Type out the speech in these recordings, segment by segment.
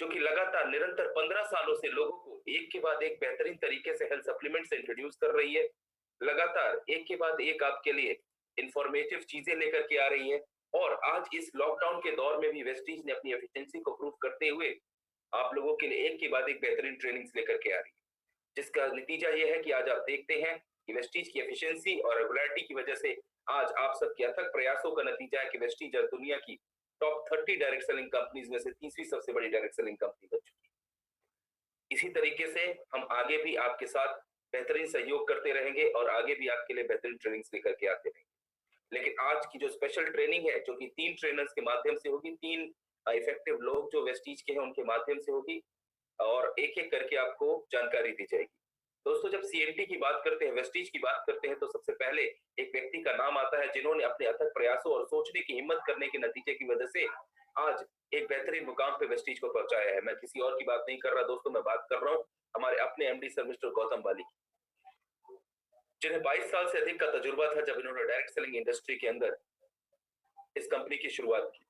जो कि लगातार निरंतर 15 सालों से लोगों को एक के बाद एक बेहतरीन तरीके से हेल्थ सप्लीमेंट्स इंट्रोड्यूस कर रही है, लगातार एक के बाद एक आपके लिए इंफॉर्मेटिव चीजें लेकर के आ रही है। और आज इस लॉकडाउन के दौर में भी वेस्टीज ने अपनी एफिशिएंसी को प्रूव करते हुए आप लोगों के लिए एक के बाद एक बेहतरीन ट्रेनिंग्स लेकर के आ रही है, जिसका नतीजा यह है कि आज आप देखते हैं कि वेस्टीज की एफिशिएंसी और रेगुलरिटी की वजह से आज आप सबके अथक प्रयासों का नतीजा है कि वेस्टीज दुनिया की टॉप 30 डायरेक्ट सेलिंग कंपनीज में से तीसरी सबसे बड़ी डायरेक्ट सेलिंग कंपनी बन चुकी है। इसी तरीके से हम आगे भी आपके साथ बेहतरीन सहयोग करते रहेंगे और आगे भी आपके लिए बेहतरीन ट्रेनिंग्स लेकर के आते रहेंगे। लेकिन आज की जो स्पेशल ट्रेनिंग है, जो कि 3 ट्रेनर्स के माध्यम से होगी, 3 इफेक्टिव लोग जो वेस्टीज के हैं उनके माध्यम से होगी और एक एक करके आपको जानकारी दी जाएगी। दोस्तों, जब सीएनटी की बात करते हैं, वेस्टीज की बात करते हैं, तो सबसे पहले एक व्यक्ति का नाम आता है जिन्होंने अपने अथक प्रयासों और सोचने की हिम्मत करने के नतीजे की वजह से आज एक बेहतरीन मुकाम पे वेस्टीज को पहुंचाया है। मैं किसी और की बात नहीं कर रहा दोस्तों, मैं बात कर रहा हूं हमारे अपने एमडी सर मिस्टर गौतम वाली की, जिन्हें 22 साल से अधिक का तजुर्बा था जब इन्होंने डायरेक्ट सेलिंग इंडस्ट्री के अंदर इस कंपनी की शुरुआत की।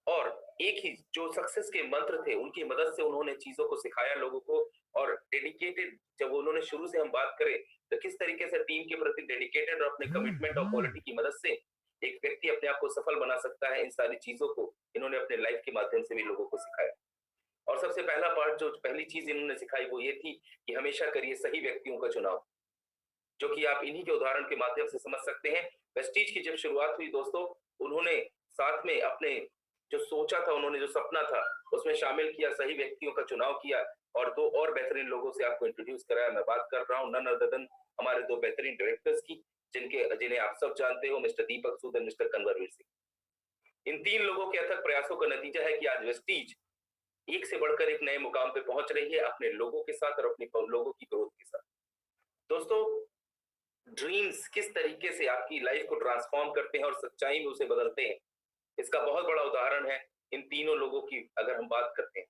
और एक ही जो सक्सेस के मंत्र थे उनकी मदद से उन्होंने चीजों को सिखाया लोगों को, और डेडिकेटेड जब उन्होंने शुरू से हम बात करें तो किस तरीके से टीम के प्रति डेडिकेटेड और अपने कमिटमेंट और क्वालिटी की मदद से एक व्यक्ति अपने आप को सफल बना सकता है, इन सारी चीजों को इन्होंने अपने लाइफ के माध्यम से भी लोगों को सिखाया। और सबसे पहला पार्ट, जो पहली चीज इन्होंने सिखाई वो ये थी कि हमेशा करिए सही व्यक्तियों का चुनाव, जो कि आप इन्हीं के उदाहरण के माध्यम से समझ सकते हैं। वेस्टीज की जब शुरुआत हुई दोस्तों, उन्होंने साथ में अपने जो सोचा था, उन्होंने जो सपना था उसमें शामिल किया, सही व्यक्तियों का चुनाव किया और 2 और बेहतरीन लोगों से आपको इंट्रोड्यूस कराया। मैं बात कर रहा हूं नन अदर देन हमारे 2 बेहतरीन डायरेक्टर्स की, जिन्हें आप सब जानते हो, मिस्टर दीपक सूद और मिस्टर कन्वरवीर सिंह। इन 3 लोगों के अथक प्रयासों का नतीजा है कि आज वेस्टीज एक से बढ़कर एक नए मुकाम पे पहुंच रही है अपने लोगों के साथ और अपने लोगों की ग्रोथ के साथ। दोस्तों, ड्रीम्स किस तरीके से आपकी लाइफ को ट्रांसफॉर्म करते हैं और सच्चाई में उसे बदलते हैं, इसका बहुत बड़ा उदाहरण है इन तीनों लोगों की। अगर हम बात करते हैं,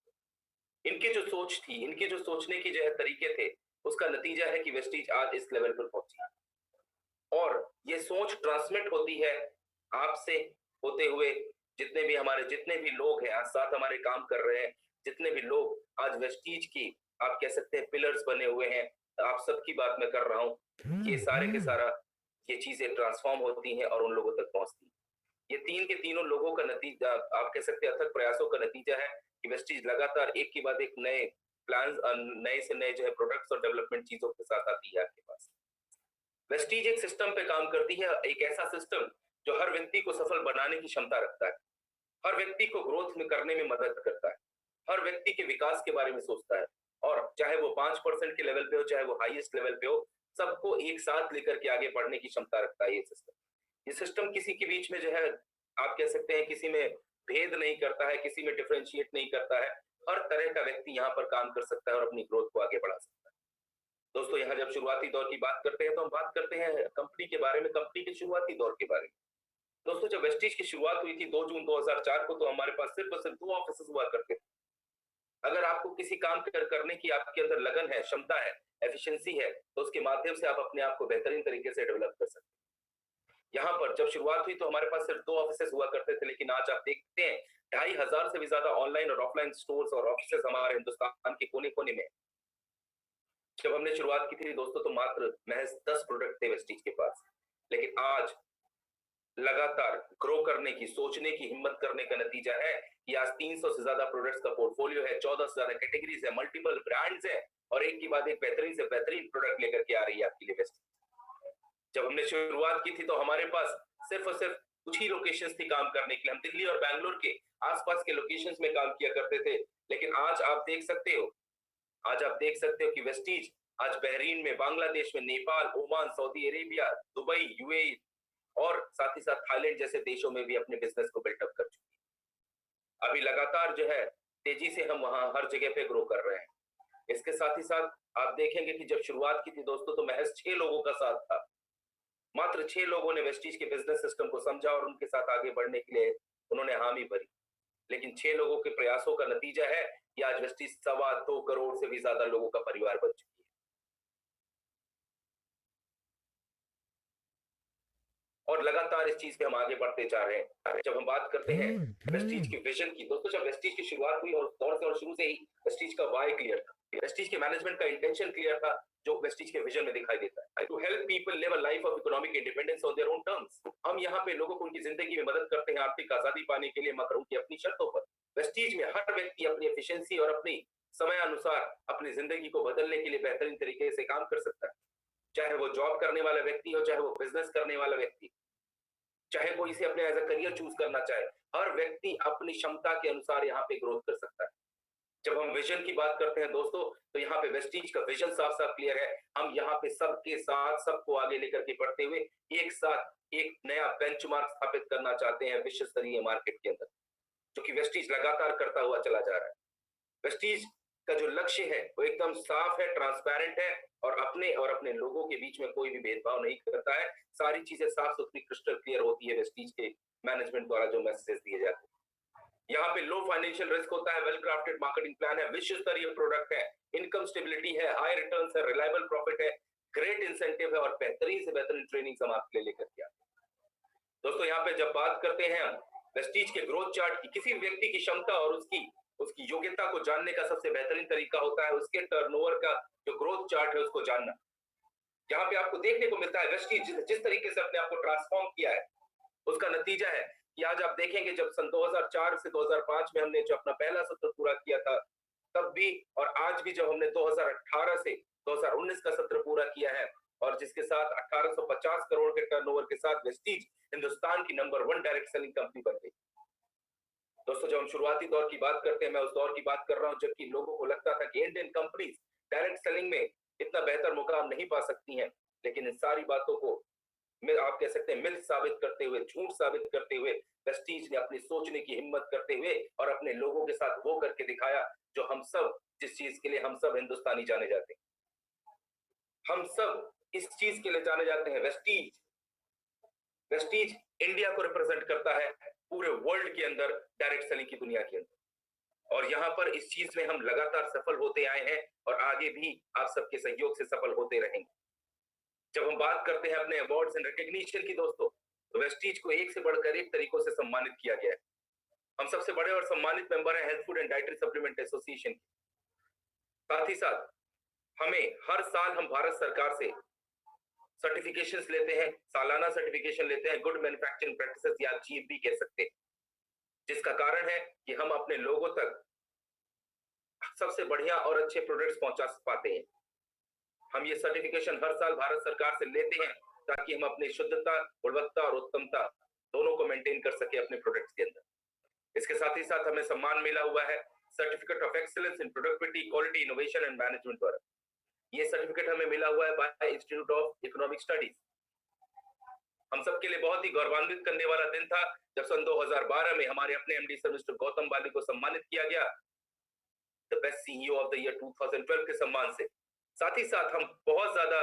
इनकी जो सोच थी, इनके जो सोचने के जो है तरीके थे, उसका नतीजा है कि वेस्टीज आज इस लेवल पर पहुंची है। और ये सोच ट्रांसमिट होती है आपसे होते हुए, जितने भी लोग हैं आज साथ हमारे काम कर रहे हैं, जितने भी लोग आज वेस्टीज की आप कह सकते हैं पिलर्स बने हुए हैं, आप सबकी बात मैं कर रहा हूं, ये सारे के सारा ये चीजें ट्रांसफॉर्म होती हैं और उन लोगों तक पहुंचती हैं। ये 3 के तीनों लोगों का नतीजा, आप कह सकते हैं अथक प्रयासों का नतीजा है कि वेस्टीज लगातार एक के बाद एक नए प्लान्स, नए से नए जो है प्रोडक्ट्स और डेवलपमेंट चीजों के साथ आती है आपके पास। वेस्टीज एक सिस्टम पे काम करती है, एक ऐसा सिस्टम जो हर व्यक्ति को सफल बनाने की क्षमता रखता है, हर व्यक्ति को ग्रोथ में करने में मदद करता है, हर व्यक्ति के विकास के बारे में सोचता है, और चाहे वो 5% के लेवल पे हो, चाहे वो हाईएस्ट लेवल पे हो, सबको एक साथ लेकर के आगे बढ़ने की क्षमता रखता है ये सिस्टम। ये सिस्टम किसी के बीच में जो है आप कह सकते हैं किसी में भेद नहीं करता है, किसी में डिफरेंशिएट नहीं करता है, हर तरह का व्यक्ति यहाँ पर काम कर सकता है और अपनी ग्रोथ को आगे बढ़ा सकता है। दोस्तों, यहाँ जब शुरुआती दौर की बात करते हैं तो हम बात करते हैं कंपनी के बारे में, कंपनी के शुरुआती दौर के बारे में। दोस्तों, जब वेस्टीज की शुरुआत हुई थी 2 जून 2004 को, तो हमारे पास सिर्फ और सिर्फ 2 ऑफिस हुआ करते थे। अगर आपको किसी काम करने की आपके अंदर लगन है, क्षमता है, एफिशिएंसी है, तो उसके माध्यम से आप अपने आप को बेहतरीन तरीके से डेवलप कर सकते हैं। यहाँ पर जब शुरुआत हुई तो हमारे पास सिर्फ 2 ऑफिसेस हुआ करते थे, लेकिन आज आप देखते हैं 2500 से भी ज्यादा ऑनलाइन और ऑफलाइन स्टोर्स और ऑफिसेस हमारे हिंदुस्तान के कोने कोने में। जब हमने शुरुआत की थी दोस्तों तो मात्र महज 10 प्रोडक्ट थे वेस्टीज के पास, लेकिन आज लगातार ग्रो करने की, सोचने की हिम्मत करने का नतीजा है कि आज 300 से ज्यादा प्रोडक्ट्स का पोर्टफोलियो है, 14 से ज्यादा कैटेगरीज है, मल्टीपल ब्रांड्स है, और एक के बाद एक बेहतरीन से बेहतरीन प्रोडक्ट लेकर के आ रही है आपके लिए वेस्टीज। जब हमने शुरुआत की थी तो हमारे पास सिर्फ और सिर्फ कुछ ही लोकेशंस थी काम करने के लिए, हम दिल्ली और बैंगलोर के आसपास के लोकेशंस में काम किया करते थे, लेकिन आज आप देख सकते हो, कि वेस्टीज आज बहरीन में, बांग्लादेश में, Nepal, Oman, Saudi Arabia, Dubai, UAE और साथ ही साथ थाईलैंड जैसे देशों में भी अपने बिजनेस को बिल्डअप कर चुकी है। अभी लगातार जो है तेजी से हम वहां हर जगह पे ग्रो कर रहे हैं। इसके साथ ही साथ आप देखेंगे कि जब शुरुआत की थी दोस्तों तो महज 6 लोगों का साथ था, मात्र 6 लोगों ने वेस्टीज के बिजनेस सिस्टम को समझा और उनके साथ आगे बढ़ने के लिए उन्होंने हामी भरी। लेकिन 6 लोगों के प्रयासों का नतीजा है कि आज वेस्टीज 2.25 करोड़ से भी ज्यादा लोगों का परिवार बन चुकी है। और लगातार इस चीज पे हम आगे बढ़ते जा रहे हैं। जब हम बात करते हैं वेस्टीज के विजन की, दोस्तों जब वेस्टीज की शुरुआत हुई और दौर से और शुरू से ही वेस्टीज का वाई क्लियर था, वेस्टीज के मैनेजमेंट का इंटेंशन क्लियर था, जो वेस्टीज के विजन में दिखाई देता है, to help people live a life of economic independence on their own terms. हम यहाँ पे लोगों को उनकी जिंदगी में मदद करते हैं आर्थिक आजादी पाने के लिए, मगर उनकी अपनी शर्तों पर। वेस्टीज में हर व्यक्ति अपनी एफिशिएंसी और अपनी समय अनुसार अपनी जिंदगी को बदलने के लिए बेहतरीन तरीके से काम कर सकता है, चाहे वो जॉब करने वाला व्यक्ति हो, चाहे वो बिजनेस करने वाला व्यक्ति, चाहे वो इसे अपने एज अ करियर चूज करना चाहे, हर व्यक्ति अपनी क्षमता के अनुसार यहाँ पे ग्रोथ कर सकता है। जब हम विजन की बात करते हैं दोस्तों, तो यहाँ पे वेस्टीज का विजन साफ साफ क्लियर है। हम यहाँ पे सबके साथ सबको आगे लेकर के बढ़ते हुए एक साथ एक नया बेंचमार्क स्थापित करना चाहते हैं विश्व स्तरीय मार्केट के अंदर, जो कि वेस्टीज लगातार करता हुआ चला जा रहा है। वेस्टीज का जो लक्ष्य है वो एकदम साफ है, ट्रांसपेरेंट है, और अपने लोगों के बीच में कोई भी भेदभाव नहीं करता है। सारी चीजें साफ सुथरी क्रिस्टल क्लियर होती है वेस्टीज के मैनेजमेंट द्वारा जो मैसेज दिए जाते हैं। यहाँ पे लो फाइनेंशियल रिस्क होता है, वेल क्राफ्टेड मार्केटिंग प्लान है, विश्व स्तरीय प्रोडक्ट है, इनकम स्टेबिलिटी है, हाई रिटर्न्स है, रिलायबल प्रॉफिट है, ग्रेट इंसेंटिव है, और बेहतरीन से बेहतरीन ट्रेनिंग हम आपके लिए लेकर के आते हैं। दोस्तों यहाँ पे जब बात करते हैं हम वेस्टीज के ग्रोथ चार्ट की, किसी व्यक्ति की क्षमता और उसकी योग्यता को जानने का सबसे बेहतरीन तरीका होता है उसके टर्नओवर का जो ग्रोथ चार्ट है उसको जानना। यहाँ पे आपको देखने को मिलता है वेस्टीज जिस तरीके से अपने आप को ट्रांसफॉर्म किया है, उसका नतीजा है कि आज आप देखेंगे जब सन 2004 से 2005 में हमने जो अपना पहला सत्र पूरा किया था, तब भी और आज भी जब हमने 2018 से 2019 का सत्र पूरा किया है, और जिसके साथ 1850 करोड़ के टर्नओवर के साथ वेस्टीज हिंदुस्तान की नंबर 1 डायरेक्ट सेलिंग कंपनी बन गई। दोस्तों जब हम शुरुआती दौर की बात करते हैं, मैं उस दौर की बात कर रहा हूं जबकि लोगों को लगता था कि इंडियन कंपनीज डायरेक्ट सेलिंग में इतना बेहतर मुकाम नहीं पा सकती हैं, लेकिन इन सारी बातों को आप कह सकते हैं मिथ साबित करते हुए, झूठ साबित करते हुए, वेस्टीज ने अपनी सोचने की हिम्मत करते हुए और अपने लोगों के साथ वो करके दिखाया जो हम सब, जिस चीज के लिए हम सब हिंदुस्तानी जाने जाते हैं, हम सब इस चीज के लिए जाने जाते हैं। वेस्टीज इंडिया को रिप्रेजेंट करता है पूरे वर्ल्ड के अंदर, डायरेक्ट सेलिंग की दुनिया के अंदर, और यहाँ पर इस चीज में हम लगातार सफल होते आए हैं और आगे भी आप सबके सहयोग से सफल होते रहेंगे। जब हम बात करते हैं अपने अवार्ड्स एंड रिकॉग्निशन की दोस्तों, तो वेस्टीज को एक से बढ़कर एक तरीकों से सम्मानित किया गया है। हम सबसे बड़े और सम्मानित मेंबर हैं health food and dietary supplement association. साथ ही साथ हमें हर साल हम भारत सरकार से सर्टिफिकेशंस लेते हैं, सालाना सर्टिफिकेशन लेते हैं, गुड मैन्युफैक्चरिंग प्रैक्टिसेस या जीएमपी कह सकते हैं, जिसका कारण है कि हम अपने लोगों तक सबसे बढ़िया और अच्छे प्रोडक्ट्स पहुंचा पाते हैं। हम ये सर्टिफिकेशन हर साल भारत सरकार से लेते हैं ताकि हम अपनी शुद्धता, गुणवत्ता और उत्तमता दोनों को मेंटेन कर सके अपने प्रोडक्ट्स के अंदर। इसके साथ ही साथ हमें सम्मान मिला हुआ है certificate of excellence in productivity, quality, innovation and management द्वारा। ये सर्टिफिकेट हमें मिला हुआ है bye institute of economic studies. हम सबके लिए बहुत ही गौरवान्वित करने वाला दिन था जब सन 2012 में हमारे अपने एमडी सर मिस्टर गौतम बाली को सम्मानित किया गया the best CEO of the year 2012 के सम्मान से। साथ ही साथ हम बहुत ज्यादा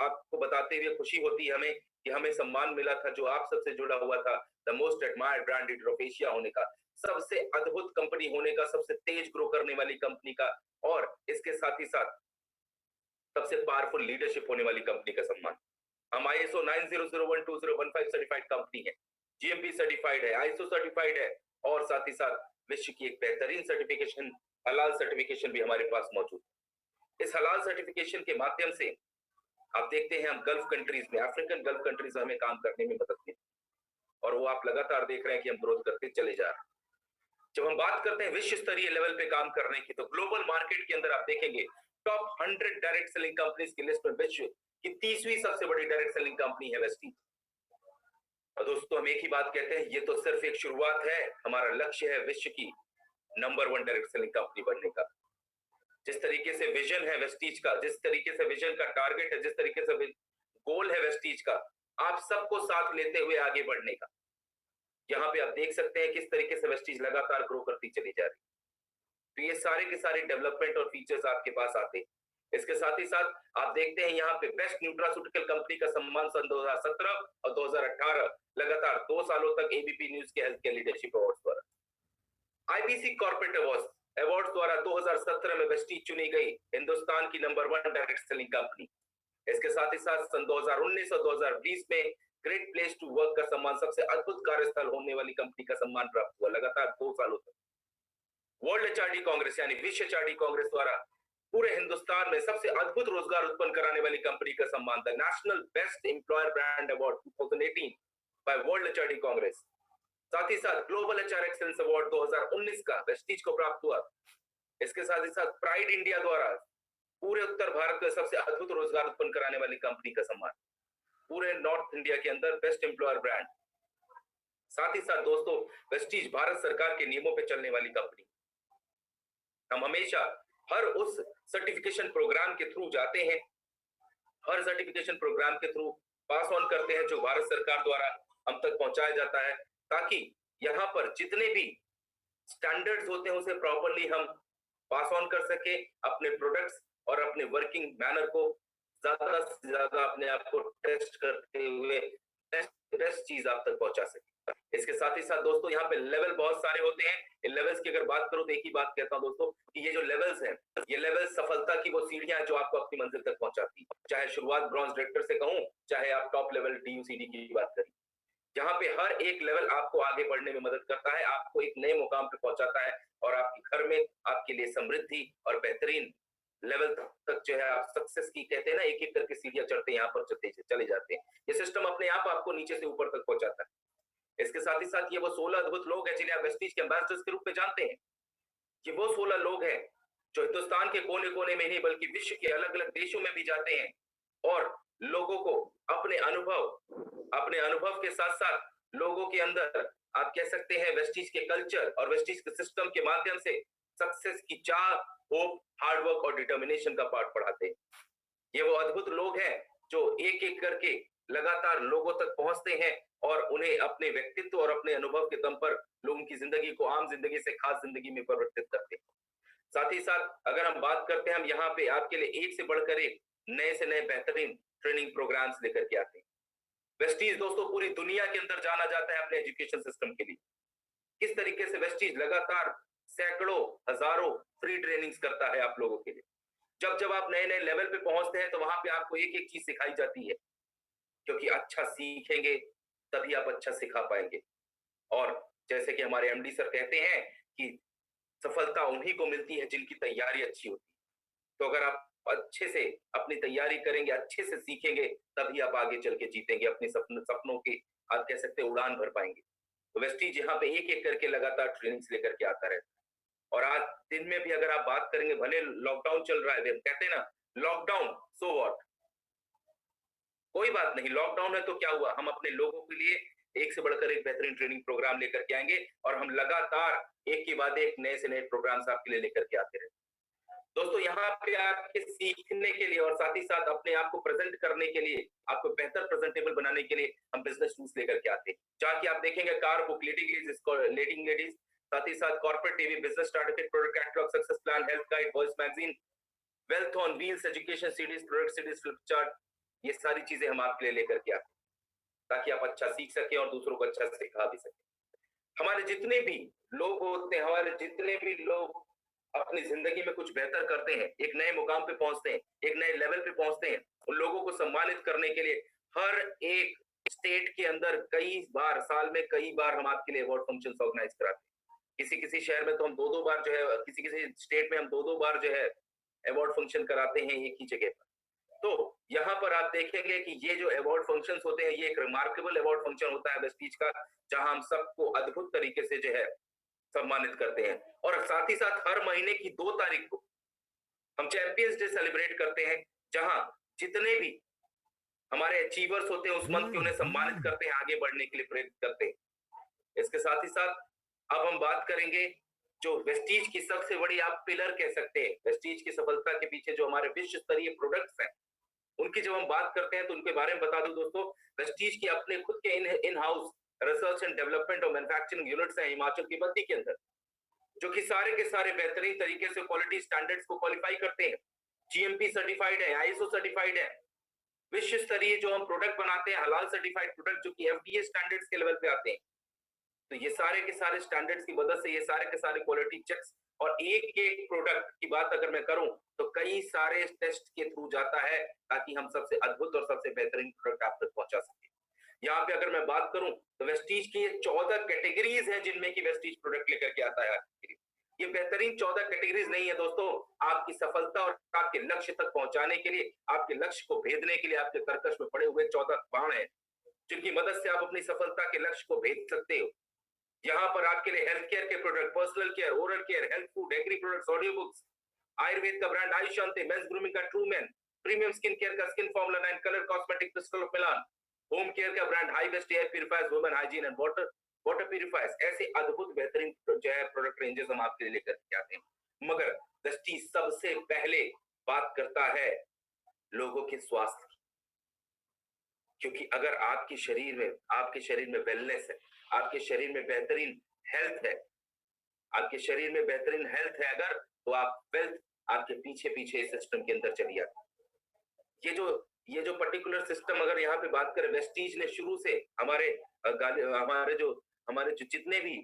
आपको बताते हुए खुशी होती है हमें कि हमें सम्मान मिला था जो आप सबसे जुड़ा हुआ था, the most admired brand leader of Asia होने का, सबसे अद्भुत कंपनी होने का, सबसे तेज ग्रो करने वाली कंपनी का, और इसके साथ ही साथ सबसे पावरफुल लीडरशिप होने वाली कंपनी का सम्मान। हम ISO 90012015 सर्टिफाइड कंपनी है, GMP सर्टिफाइड है, ISO सर्टिफाइड है, और साथ ही साथ विश्व की एक बेहतरीन सर्टिफिकेशन हलाल सर्टिफिकेशन भी हमारे पास मौजूद है। इस हलाल सर्टिफिकेशन के माध्यम से आप देखते हैं हम गल्फ कंट्रीज में, अफ्रीकन गल्फ कंट्रीज में हमें काम करने में मदद मिली, और वो आप लगातार देख रहे हैं कि हम ग्रोथ करते चले जा रहे हैं। जब हम बात करते हैं विश्व स्तरीय लेवल पे काम करने की, तो ग्लोबल मार्केट के अंदर आप देखेंगे टॉप 100 डायरेक्ट सेलिंग कंपनीज की लिस्ट में विश्व की 30वीं सबसे बड़ी डायरेक्ट सेलिंग कंपनी है वेस्टीज। और दोस्तों हम एक ही बात कहते हैं, ये तो सिर्फ एक शुरुआत है, हमारा लक्ष्य है विश्व की नंबर 1 डायरेक्ट सेलिंग कंपनी बनने का। जिस तरीके से विजन है वेस्टीज का, जिस तरीके से विजन का टारगेट है, जिस तरीके से गोल है वेस्टीज का, आप सबको साथ लेते हुए आगे बढ़ने का। यहाँ पे आप देख सकते हैं किस तरीके से वेस्टीज लगातार ग्रो करती चली जा रही है। तो ये सारे के सारे डेवलपमेंट और फीचर्स आपके पास आते हैं। इसके साथ ही साथ आप देखते हैं यहाँ पे बेस्ट न्यूट्रास्यूटिकल कंपनी का सम्मान सन 2017 और 2018 लगातार 2 सालों तक एबीपी न्यूज के हेल्थ केयर लीडरशिप अवार्ड्स द्वारा, आईबीसी कॉर्पोरेट अवार्ड्स द्वारा 2017 में वेस्टीज चुनी गई हिंदुस्तान की नंबर 1 डायरेक्ट सेलिंग कंपनी। इसके साथ ही साथ सन 2019 और 2020 में ग्रेट प्लेस टू वर्क का सम्मान, सबसे अद्भुत कार्यस्थल होने वाली कंपनी का सम्मान प्राप्त हुआ लगातार 2 सालों तक। वर्ल्ड एचआरडी कांग्रेस यानी विश्व एचआरडी कांग्रेस द्वारा पूरे हिंदुस्तान में सबसे अद्भुत रोजगार उत्पन्न कराने वाली कंपनी का सम्मान, the national best employer brand award 2018 by world HRD congress. साथ ही साथ ग्लोबल एचआर एक्सेलेंस अवार्ड 2019 का वेस्टीज को प्राप्त हुआ। इसके साथ ही साथ प्राइड इंडिया द्वारा पूरे उत्तर भारत में सबसे अद्भुत रोजगार उत्पन्न कराने वाली कंपनी का सम्मान, पूरे नॉर्थ इंडिया के अंदर बेस्ट एम्प्लॉयर ब्रांड। साथ ही साथ दोस्तों वेस्टीज भारत सरकार के नियमों पर चलने वाली कंपनी। हम हमेशा हर उस सर्टिफिकेशन प्रोग्राम के थ्रू जाते हैं, हर सर्टिफिकेशन प्रोग्राम के थ्रू पास ऑन करते हैं जो भारत सरकार द्वारा हम तक पहुंचाया जाता है, ताकि यहाँ पर जितने भी स्टैंडर्ड्स होते हैं उसे प्रॉपरली हम पास ऑन कर सके, अपने प्रोडक्ट्स और अपने वर्किंग मैनर को ज्यादा से ज्यादा अपने आप को टेस्ट करते हुए बेस्ट चीज आप तक पहुंचा सके। इसके साथ ही साथ दोस्तों यहाँ पे लेवल बहुत सारे होते हैं। इन लेवल्स की अगर बात करूं तो एक ही बात कहता हूं दोस्तों कि ये जो लेवल्स हैं, ये लेवल सफलता की वो सीढ़ियां जो आपको अपनी मंजिल तक पहुंचाती है। चाहे शुरुआत ब्रॉन्ज डायरेक्टर से कहूं, चाहे आप टॉप लेवल DUCD की बात करें, जहां पे हर एक लेवल आपको आगे बढ़ने में मदद करता है, आपको एक नए मुकाम पे पहुंचाता है और आपके घर में आपके लिए समृद्धि और बेहतरीन लेवल तक जो है आप सक्सेस की, कहते हैं ना, एक एक करके सीढ़ियां चढ़ते हैं, यहाँ पर चले जाते हैं। ये सिस्टम अपने आप आपको नीचे से ऊपर तक पहुंचाता है। इसके साथ ही साथ ये वो 16 अद्भुत लोग हैं जिन्हें आप वेस्टीज के एम्बेसडर्स के रूप में जानते हैं। ये वो 16 लोग हैं जो हिंदुस्तान के कोने कोने में नहीं बल्कि विश्व के अलग अलग देशों में भी जाते हैं और लोगों को अपने अनुभव के साथ साथ लोगों के अंदर आप कह सकते हैं वेस्टीज के कल्चर और वेस्टीज के सिस्टम के माध्यम से सक्सेस की चाह, होप, हार्डवर्क और डिटर्मिनेशन का पाठ पढ़ाते हैं। ये वो अद्भुत लोग हैं जो एक एक करके लगातार लोगों तक पहुंचते हैं और उन्हें अपने व्यक्तित्व और अपने अनुभव के दम पर लोगों की जिंदगी को आम जिंदगी से खास जिंदगी में परिवर्तित करते हैं। साथ ही साथ अगर हम बात करते हैं, हम यहाँ पे आपके लिए एक से बढ़कर एक नए से नए बेहतरीन ट्रेनिंग प्रोग्राम्स लेकर के आते हैं। वेस्टीज दोस्तों पूरी दुनिया के अंदर जाना जाता है अपने एजुकेशन सिस्टम के लिए। किस तरीके से वेस्टीज लगातार सैकड़ों हजारों फ्री ट्रेनिंग्स करता है आप लोगों के लिए। जब जब आप नए नए लेवल पे पहुंचते हैं तो वहां पे आपको एक एक चीज सिखाई जाती है, क्योंकि अच्छा सीखेंगे तभी आप अच्छा सिखा पाएंगे। और जैसे कि हमारे MD सर कहते हैं कि सफलता उन्हीं को मिलती है जिनकी तैयारी अच्छी होती है। तो अगर आप अच्छे से अपनी तैयारी करेंगे, अच्छे से सीखेंगे, तभी आप आगे चल के जीतेंगे, अपने सपनों की आप कह सकते हैं उड़ान भर पाएंगे। तो वेस्टीज यहाँ पे एक एक करके लगातार ट्रेनिंग्स लेकर के आता रहता है। और आज दिन में भी अगर आप बात करेंगे, भले लॉकडाउन चल रहा है, कहते हैं ना लॉकडाउन सो व्हाट, कोई बात नहीं, लॉकडाउन है तो क्या हुआ, हम अपने लोगों के लिए एक से बढ़कर एक बेहतरीन ट्रेनिंग प्रोग्राम लेकर के आएंगे और हम लगातार एक के बाद एक नए से नए प्रोग्राम्स आपके लिए लेकर के आते रहेंगे। दोस्तों यहाँ पे आपके सीखने के लिए और साथ ही साथ अपने आप को प्रेजेंट करने के लिए, आपको बेहतर प्रेजेंटेबल बनाने के लिए हम बिजनेस टूल्स लेकर के आते हैं, जहाँ की आप देखेंगे कार बुक, लीडिंग लेडीज, साथ ही साथ corporate TV, business certificate, product catalogue, success plan, health guide, voice magazine, wealth on wheels, education series, product series, flip chart, ये सारी चीजें हम आपके लिए लेकर के आते हैं ताकि आप अच्छा सीख सके और दूसरों को अच्छा सिखा भी सके। हमारे जितने भी लोग होते हैं, हमारे जितने भी लोग अपनी जिंदगी में कुछ बेहतर करते हैं, एक नए मुकाम पे पहुंचते हैं, एक नए लेवल पे पहुंचते हैं, उन लोगों को सम्मानित करने के लिए हर एक स्टेट के अंदर कई बार, साल में कई बार हम आपके लिए अवार्ड फंक्शन ऑर्गेनाइज कराते हैं। किसी किसी शहर में तो हम 2-2 बार जो है, किसी किसी स्टेट में हम 2-2 बार जो है अवार्ड फंक्शन कराते हैं एक ही जगह पर। तो यहाँ पर आप देखेंगे कि ये जो अवार्ड फंक्शंस होते हैं, ये एक रिमार्केबल अवार्ड फंक्शन होता है वेस्टीज का, जहां हम सबको अद्भुत तरीके से जो है सम्मानित करते हैं। और साथ ही साथ हर महीने की 2 तारीख को हम चैंपियंस डे सेलिब्रेट करते हैं, जहां जितने भी हमारे अचीवर्स होते हैं उस मंथ के उन्हें सम्मानित करते हैं, आगे बढ़ने के लिए प्रेरित करते हैं। इसके साथ ही साथ अब हम बात करेंगे जो वेस्टीज की सबसे बड़ी आप पिलर कह सकते हैं, वेस्टीज की सफलता के पीछे जो हमारे विश्व स्तरीय प्रोडक्ट्स हैं, उनकी जब हम बात करते हैं तो उनके बारे में बता दूं दोस्तों, वेस्टीज की अपने खुद के in house research and development और मैन्युफैक्चरिंग यूनिट्स हैं हिमाचल की बद्दी के अंदर, जो कि सारे के सारे बेहतरीन तरीके से क्वालिटी स्टैंडर्ड्स को क्वालिफाई करते हैं, GMP सर्टिफाइड है, ISO सर्टिफाइड है, विश्व स्तरीय जो हम प्रोडक्ट बनाते हैं हलाल सर्टिफाइड प्रोडक्ट जो कि FDA स्टैंडर्ड्स के लेवल पे आते हैं। तो ये सारे के सारे स्टैंडर्ड्स की मदद से ये सारे के सारे क्वालिटी चेक्स और एक एक प्रोडक्ट की बात अगर मैं करूं तो कई सारे टेस्ट के थ्रू जाता है ताकि हम सबसे अद्भुत और सबसे बेहतरीन प्रोडक्ट आप तक पहुंचा सके। यहाँ पे अगर मैं बात करूं तो वेस्टीज की ये 14 कैटेगरीज हैं जिनमें की वेस्टीज प्रोडक्ट लेकर के आता है। ये बेहतरीन 14 कैटेगरीज नहीं है दोस्तों, आपकी सफलता और आपके लक्ष्य तक पहुंचाने के लिए, आपके लक्ष्य को भेदने के लिए आपके तरकश में पड़े हुए 14 बाण हैं, जिनकी मदद से आप अपनी सफलता के लक्ष्य को भेद सकते हो। यहाँ पर आपके लिए हेल्थ केयर के product, personal care, oral care, health food, agri products, audio books, Ayurveda का brand Ayush Shanti, men's grooming का true man, premium skin care का skin formula 9, colour cosmetic crystal of Milan, home care का brand high best air purifiers, women hygiene and water purifiers. ऐसे अद्भुत बेहतरीन जो है product ranges हम आपके लिए लेकर के आते हैं। मगर दस्ती सबसे पहले बात करता है लोगों के स्वास्थ्य की, क्योंकि अगर आपके शरीर में वेलनेस है, आपके शरीर में बेहतरीन हेल्थ है, आपके शरीर में बेहतरीन हेल्थ है अगर, तो आप वेल्थ आपके पीछे पीछे इस सिस्टम के अंदर चली आती है। ये जो पर्टिकुलर सिस्टम अगर यहाँ पे बात करें, वेस्टीज ने शुरू से हमारे जो जितने भी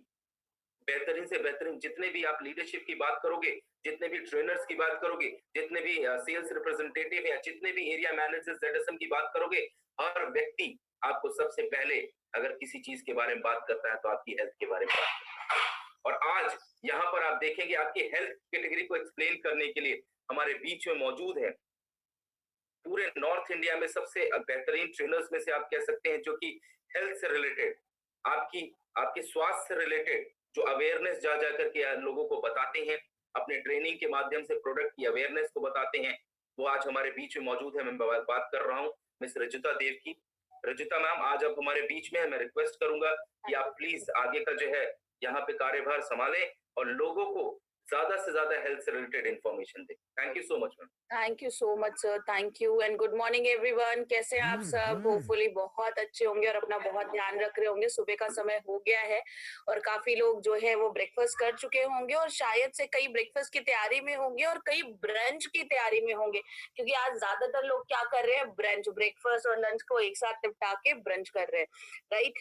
बेहतरीन से बेहतरीन, जितने भी आप लीडरशिप की बात करोगे, जितने भी ट्रेनर्स की बात करोगे, जितने भी सेल्स रिप्रेजेंटेटिव या जितने भी एरिया मैनेजर्स जेडएसएम की बात करोगे, हर व्यक्ति आपको सबसे पहले अगर किसी चीज के बारे में बात करता है तो आपकी हेल्थ के बारे में बात करता है। और आज यहाँ पर आप देखेंगे आपकी हेल्थ कैटेगरी को एक्सप्लेन करने के लिए हमारे बीच में मौजूद है पूरे नॉर्थ इंडिया में सबसे बेहतरीन ट्रेनर्स में से आप कह सकते हैं, जो कि हेल्थ से रिलेटेड, आपके स्वास्थ्य से रिलेटेड जो अवेयरनेस जा करके लोगों को बताते हैं, अपने ट्रेनिंग के माध्यम से प्रोडक्ट की अवेयरनेस को बताते हैं, वो आज हमारे बीच में मौजूद है। मैं बात कर रहा हूँ मिस रजुता देव की। रजुता मैम, आज आप हमारे बीच में है। मैं रिक्वेस्ट करूंगा कि आप प्लीज आगे का जो है यहाँ पे कार्यभार संभालें और लोगों को ज्यादा से ज्यादा हेल्थ से रिलेटेड इंफॉर्मेशन दें। Thank you so much ma'am. Thank you so much sir, thank you and good morning everyone. कैसे हैं आप सब? होपफुली बहुत अच्छे होंगे और अपना बहुत ध्यान रख रहे होंगे। सुबह का समय हो गया है और काफी लोग जो है वो ब्रेकफास्ट कर चुके होंगे और शायद से कई ब्रेकफास्ट की तैयारी में होंगे और कई ब्रंच की तैयारी में होंगे, क्योंकि आज ज्यादातर लोग क्या कर रहे हैं, ब्रंच, ब्रेकफास्ट और लंच को एक साथ निपटा के ब्रंच कर रहे हैं, राइट।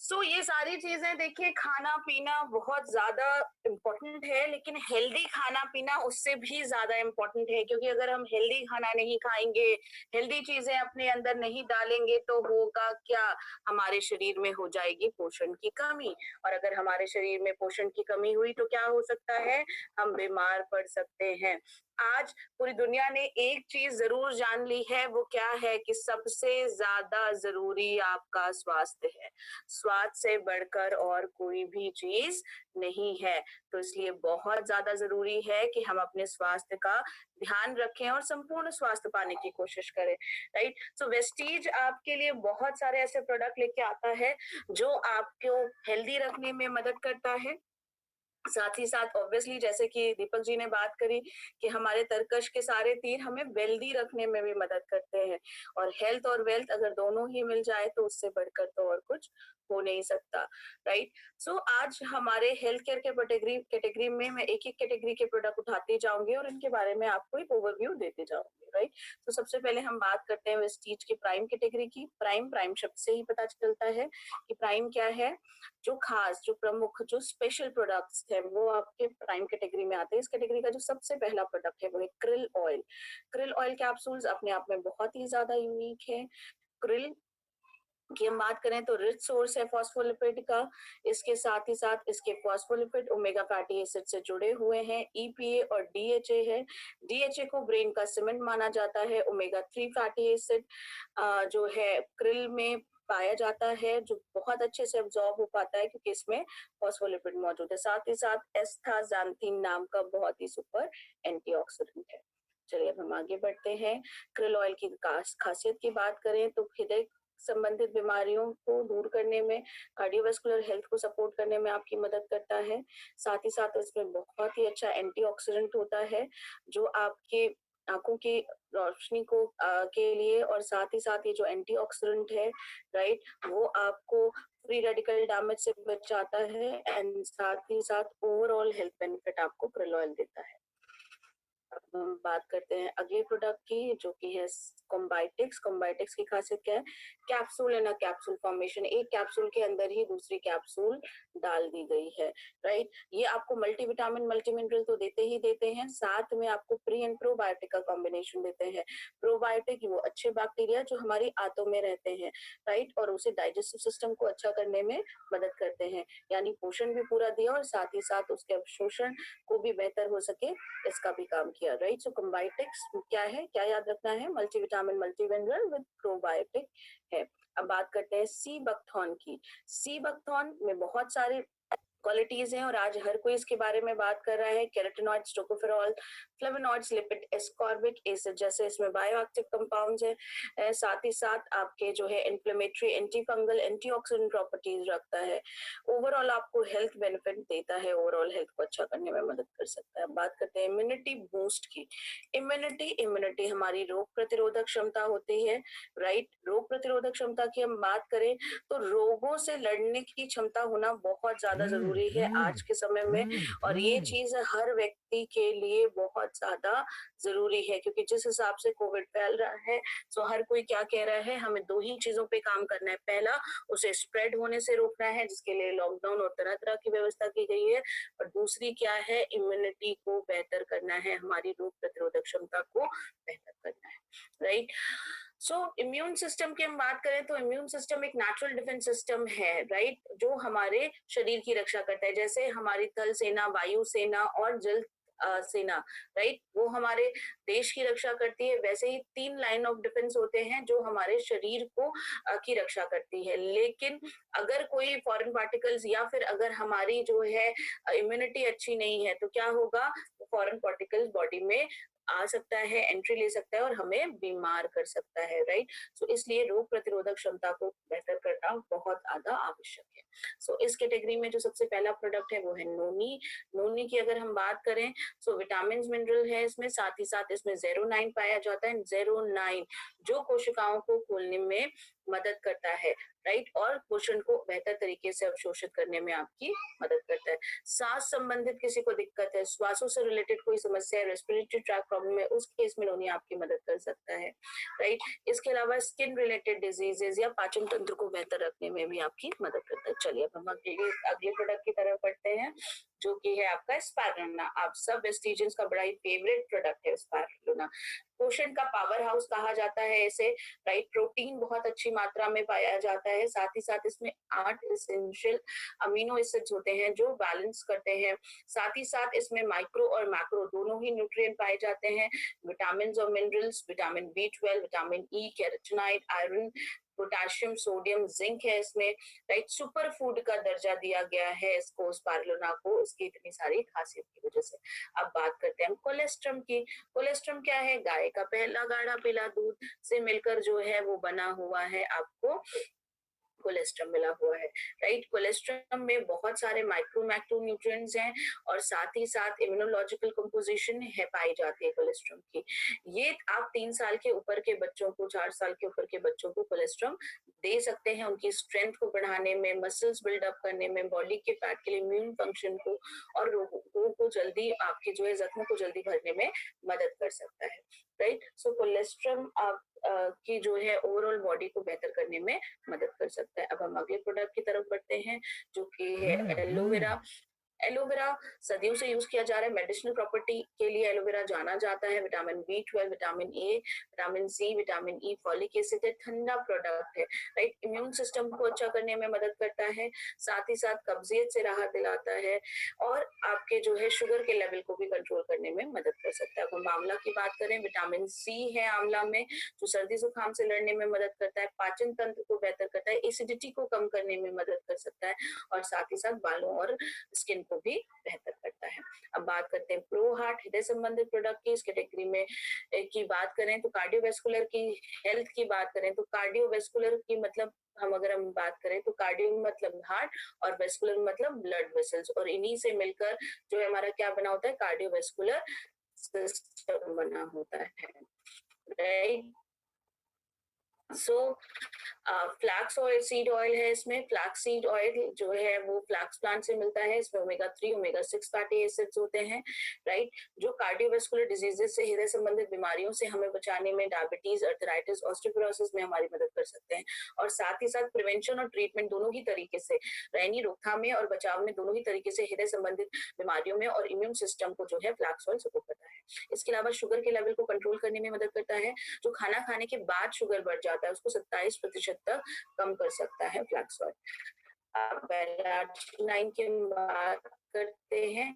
सो ये सारी चीजें देखिए, खाना पीना बहुत ज्यादा इम्पोर्टेंट है, लेकिन हेल्दी खाना पीना उससे भी ज्यादा इम्पोर्टेंट है, क्योंकि अगर हम हेल्दी खाना नहीं खाएंगे, हेल्दी चीजें अपने अंदर नहीं डालेंगे, तो होगा क्या, हमारे शरीर में हो जाएगी पोषण की कमी। और अगर हमारे शरीर में पोषण की कमी हुई तो क्या हो सकता है, हम बीमार पड़ सकते हैं। आज पूरी दुनिया ने एक चीज जरूर जान ली है, वो क्या है कि सबसे ज्यादा जरूरी आपका स्वास्थ्य है। स्वास्थ्य से बढ़कर और कोई भी चीज नहीं है। तो इसलिए बहुत ज्यादा जरूरी है कि हम अपने स्वास्थ्य का ध्यान रखें और संपूर्ण स्वास्थ्य पाने की कोशिश करें, राइट। सो वेस्टीज आपके लिए बहुत सारे ऐसे प्रोडक्ट लेके आता है जो आपको हेल्दी रखने में मदद करता है। साथ ही साथ ऑब्वियसली, जैसे कि दीपक जी ने बात करी कि हमारे तरकश के सारे तीर हमें वेल्दी रखने में भी मदद करते हैं, और हेल्थ और वेल्थ अगर दोनों ही मिल जाए तो उससे बढ़कर तो और कुछ हो नहीं सकता, राइट। सो आज हमारे हेल्थ केयर के कैटेगरी में मैं एक एक कैटेगरी के प्रोडक्ट उठाते जाऊंगी और इनके बारे में आपको एक ओवरव्यू देते जाऊंगी, राइट। तो सबसे पहले हम बात करते हैं वेस्टीज की प्राइम कैटेगरी की। प्राइम शब्द से ही पता चलता है कि प्राइम क्या है। जो खास, जो प्रमुख, जो स्पेशल प्रोडक्ट्स है वो आपके प्राइम कैटेगरी में आते हैं। इस कैटेगरी का जो सबसे पहला प्रोडक्ट है वो है krill oil. Krill oil capsules अपने आप में बहुत ही ज्यादा यूनिक है। क्रिल की हम बात करें तो रिच सोर्स है फॉस्फोलिपिड का। इसके साथ ही साथ इसके फॉस्फोलिपिड ओमेगा फैटी एसिड से जुड़े हुए हैं। ईपीए और डीएचए है। डीएचए को ब्रेन का सीमेंट माना जाता है। ओमेगा 3 फैटी एसिड जो है क्रिल में पाया जाता है, जो बहुत अच्छे से अब्सॉर्ब हो पाता है क्योंकि इसमें फॉस्फोलिपिड मौजूद है। साथ ही साथ एस्थाजांथीन नाम का बहुत ही सुपर एंटीऑक्सीडेंट है। चलिए अब हम आगे बढ़ते हैं। क्रिल ऑयल की खासियत की बात करें तो हृदय संबंधित बीमारियों को दूर करने में, कार्डियोवास्कुलर हेल्थ को सपोर्ट करने में आपकी मदद करता है। साथ ही साथ इसमें बहुत ही अच्छा एंटीऑक्सीडेंट होता है जो आपके आंखों की रोशनी को के लिए, और साथ ही साथ ये जो एंटीऑक्सीडेंट है, राइट, वो आपको फ्री रेडिकल डैमेज से बचाता है एंड साथ ही साथ ओवरऑल हेल्थ बेनिफिट आपको क्रिल ऑयल देता है। अब हम बात करते हैं अगले प्रोडक्ट की, जो कि है कॉम्बाइटिक्स। कॉम्बाइटिक्स की खासियत क्या है? Capsule in a capsule formation, एक कैप्सूल के अंदर ही दूसरी कैप्सूल डाल दी गई है, राइट। ये आपको मल्टीविटामिन मल्टी मिनरल तो देते ही देते हैं, साथ में आपको प्री एंड प्रोबायोटिक का कॉम्बिनेशन देते हैं। प्रोबायोटिक वो अच्छे बैक्टीरिया जो हमारी आंतों में रहते हैं, राइट, और उसे डाइजेस्टिव सिस्टम को अच्छा करने में मदद करते हैं, यानी पोषण भी पूरा दिया और साथ ही साथ उसके अवशोषण को भी बेहतर हो सके, इसका भी काम किया, राइट। सो कंबायोटिक्स क्या है, क्या याद रखना है? Multivitamin multi mineral with probiotic है। अब बात करते हैं सी बकथॉर्न की। सी बकथॉर्न में बहुत सारे क्वालिटीज हैं और आज हर कोई इसके बारे में बात कर रहा है। Carotenoids, tocopherol, flavonoids, lipid ascorbic acid जैसे इसमें बायोएक्टिव कंपाउंड्स हैं। साथ ही साथ आपके जो है inflammatory, anti fungal, antioxidant properties रखता है। ओवरऑल आपको हेल्थ बेनिफिट देता है, ओवरऑल हेल्थ को अच्छा करने में मदद कर सकता है। बात करते हैं इम्यूनिटी बूस्ट की। इम्यूनिटी हमारी रोग प्रतिरोधक क्षमता होती है, राइट। रोग प्रतिरोधक क्षमता की हम बात करें तो रोगों से लड़ने की क्षमता होना बहुत ज्यादा जरूरी है आज के समय में, और ये चीज हर व्यक्ति के लिए बहुत ज्यादा जरूरी है, क्योंकि जिस हिसाब से कोविड फैल रहा है, तो हर कोई क्या कह रहा है, हमें दो ही चीजों पे काम करना है। पहला, उसे स्प्रेड होने से रोकना है, जिसके लिए लॉकडाउन और तरह तरह की व्यवस्था की गई है, और दूसरी क्या है, इम्यूनिटी को बेहतर करना है, हमारी रोग प्रतिरोधक क्षमता को बेहतर करना है, राइट। सो इम्यून सिस्टम की हम बात करें तो इम्यून सिस्टम एक नेचुरल डिफेंस सिस्टम है, राइट, जो हमारे शरीर की रक्षा करता है। जैसे हमारी थल सेना, वायु सेना और जल सेना, राइट, वो हमारे देश की रक्षा करती है, वैसे ही तीन लाइन ऑफ डिफेंस होते हैं जो हमारे शरीर को की रक्षा करती है। लेकिन अगर कोई फॉरेन पार्टिकल्स या फिर अगर हमारी जो है इम्यूनिटी अच्छी नहीं है, तो क्या होगा, फॉरेन पार्टिकल्स बॉडी में आ सकता है, एंट्री ले सकता है और हमें बीमार कर सकता है, राइट। सो इसलिए रोग प्रतिरोधक क्षमता को बेहतर करना बहुत ज्यादा आवश्यक है। सो इस कैटेगरी में जो सबसे पहला प्रोडक्ट है वो है नोनी। नोनी की अगर हम बात करें, सो विटामिन मिनरल है इसमें, साथ ही साथ इसमें 09 पाया जाता है। 09 जो कोशिकाओं को खोलने में मदद करता है, राइट, और पोषण को बेहतर तरीके से अवशोषित करने में आपकी मदद करता है। सांस संबंधित किसी को दिक्कत है, श्वासों से रिलेटेड कोई समस्या है, रेस्पिरेटरी ट्रैक प्रॉब्लम है, उस केस में नोनी आपकी मदद कर सकता है, राइट। इसके अलावा स्किन रिलेटेड डिजीजेस या पाचन तंत्र को बेहतर रखने में भी आपकी मदद करता है। चलिए अब हम अगले प्रोडक्ट की तरफ बढ़ते हैं, जो कि है आपका स्पारुलिना। आप सब वेस्टिजियंस का बड़ा ही फेवरेट प्रोडक्ट है स्पारुलिना। पोषण का पावर हाउस कहा जाता है इसे, राइट। प्रोटीन बहुत अच्छी मात्रा में पाया जाता है, साथ ही साथ इसमें 8 एसेंशियल अमीनो एसिड्स होते हैं जो बैलेंस करते हैं। साथ ही साथ इसमें माइक्रो और मैक्रो दोनों ही न्यूट्रिएंट पाए जाते हैं, विटामिन और minerals, vitamin B12, vitamin E, carotenoid, iron, potassium, sodium, zinc है इसमें, राइट। सुपर फूड का दर्जा दिया गया है इसको, स्पारुलिना को, इसकी इतनी सारी खासियत की वजह से। अब बात करते हैं हम कोलेस्ट्रम की। कोलेस्ट्रम क्या है? गाय का पहला गाढ़ा पीला दूध से मिलकर जो है वो बना हुआ है आपको कोलेस्ट्रम मिला हुआ है, राइट। कोलेस्ट्रम में बहुत सारे माइक्रो मैक्रो न्यूट्रिएंट्स हैं और साथ ही साथ इम्यूनोलॉजिकल कंपोजिशन है पाई जाती है कोलेस्ट्रम की। ये आप 3 साल के ऊपर के बच्चों को, 4 साल के ऊपर के बच्चों को कोलेस्ट्रम दे सकते हैं, उनकी स्ट्रेंथ को बढ़ाने में, मसल्स बिल्डअप करने में, बॉडी के फैट के लिए, इम्यून फंक्शन को और रोगों को जल्दी, आपके जो है जख्मों को जल्दी भरने में मदद कर सकता है, राइट। सो कोलेस्ट्रम आप की जो है ओवरऑल बॉडी को बेहतर करने में मदद कर सकता है। अब हम अगले प्रोडक्ट की तरफ बढ़ते हैं, जो कि है एलोवेरा। एलोवेरा सदियों से यूज किया जा रहा है, मेडिसिनल प्रॉपर्टी के लिए एलोवेरा जाना जाता है। Vitamin B12, vitamin A, vitamin C, vitamin E, folic acid है, ठंडा प्रोडक्ट है, राइट। इम्यून सिस्टम को अच्छा करने में मदद करता है, साथ ही साथ कब्जियत से राहत दिलाता है और आपके जो है शुगर के लेवल को भी कंट्रोल करने में मदद कर सकता है। अब हम आंवला की बात करें, विटामिन सी है आंवला में, जो सर्दी जुकाम से लड़ने में मदद करता है, पाचन तंत्र को बेहतर करता है, एसिडिटी को कम करने में मदद कर सकता है और साथ ही साथ बालों और स्किन को भी बेहतर करता है। अब बात करते हैं प्रो हार्ट, हृदय संबंधित प्रोडक्ट की। इस कैटेगरी में की बात करें तो कार्डियोवेस्कुलर की हेल्थ की बात करें तो कार्डियोवेस्कुलर की मतलब अगर हम बात करें तो कार्डियो मतलब हार्ट और वेस्कुलर मतलब ब्लड वेसल्स, और इन्हीं से मिलकर जो है हमारा क्या बना होता है, कार्डियोवेस्कुलर सिस्टम बना होता है, राइट। सो फ्लैक्स ऑयल, सीड ऑयल है इसमें। फ्लैक्स सीड ऑयल जो है वो फ्लैक्स प्लांट से मिलता है। इसमें ओमेगा 3 ओमेगा 6 फैटी एसिड्स होते हैं, राइट, जो कार्डियोवास्कुलर डिजीजेस से, हृदय संबंधित बीमारियों से हमें बचाने में, डायबिटीज, अर्थराइटिस, ऑस्टियोपोरोसिस में हमारी मदद कर सकते हैं। और साथ ही साथ प्रिवेंशन और ट्रीटमेंट दोनों ही तरीके से, यानी रोकथाम में और बचाव में दोनों ही तरीके से हृदय संबंधित बीमारियों में और इम्यून सिस्टम को जो है फ्लैक्स ऑयल सपोर्ट करता है। इसके अलावा शुगर के लेवल को कंट्रोल करने में मदद करता है। जो खाना खाने के बाद शुगर बढ़ जाता है उसको 27% तक कम कर सकता है फ्लैक्स ऑयल। LRG9 की बात करते हैं।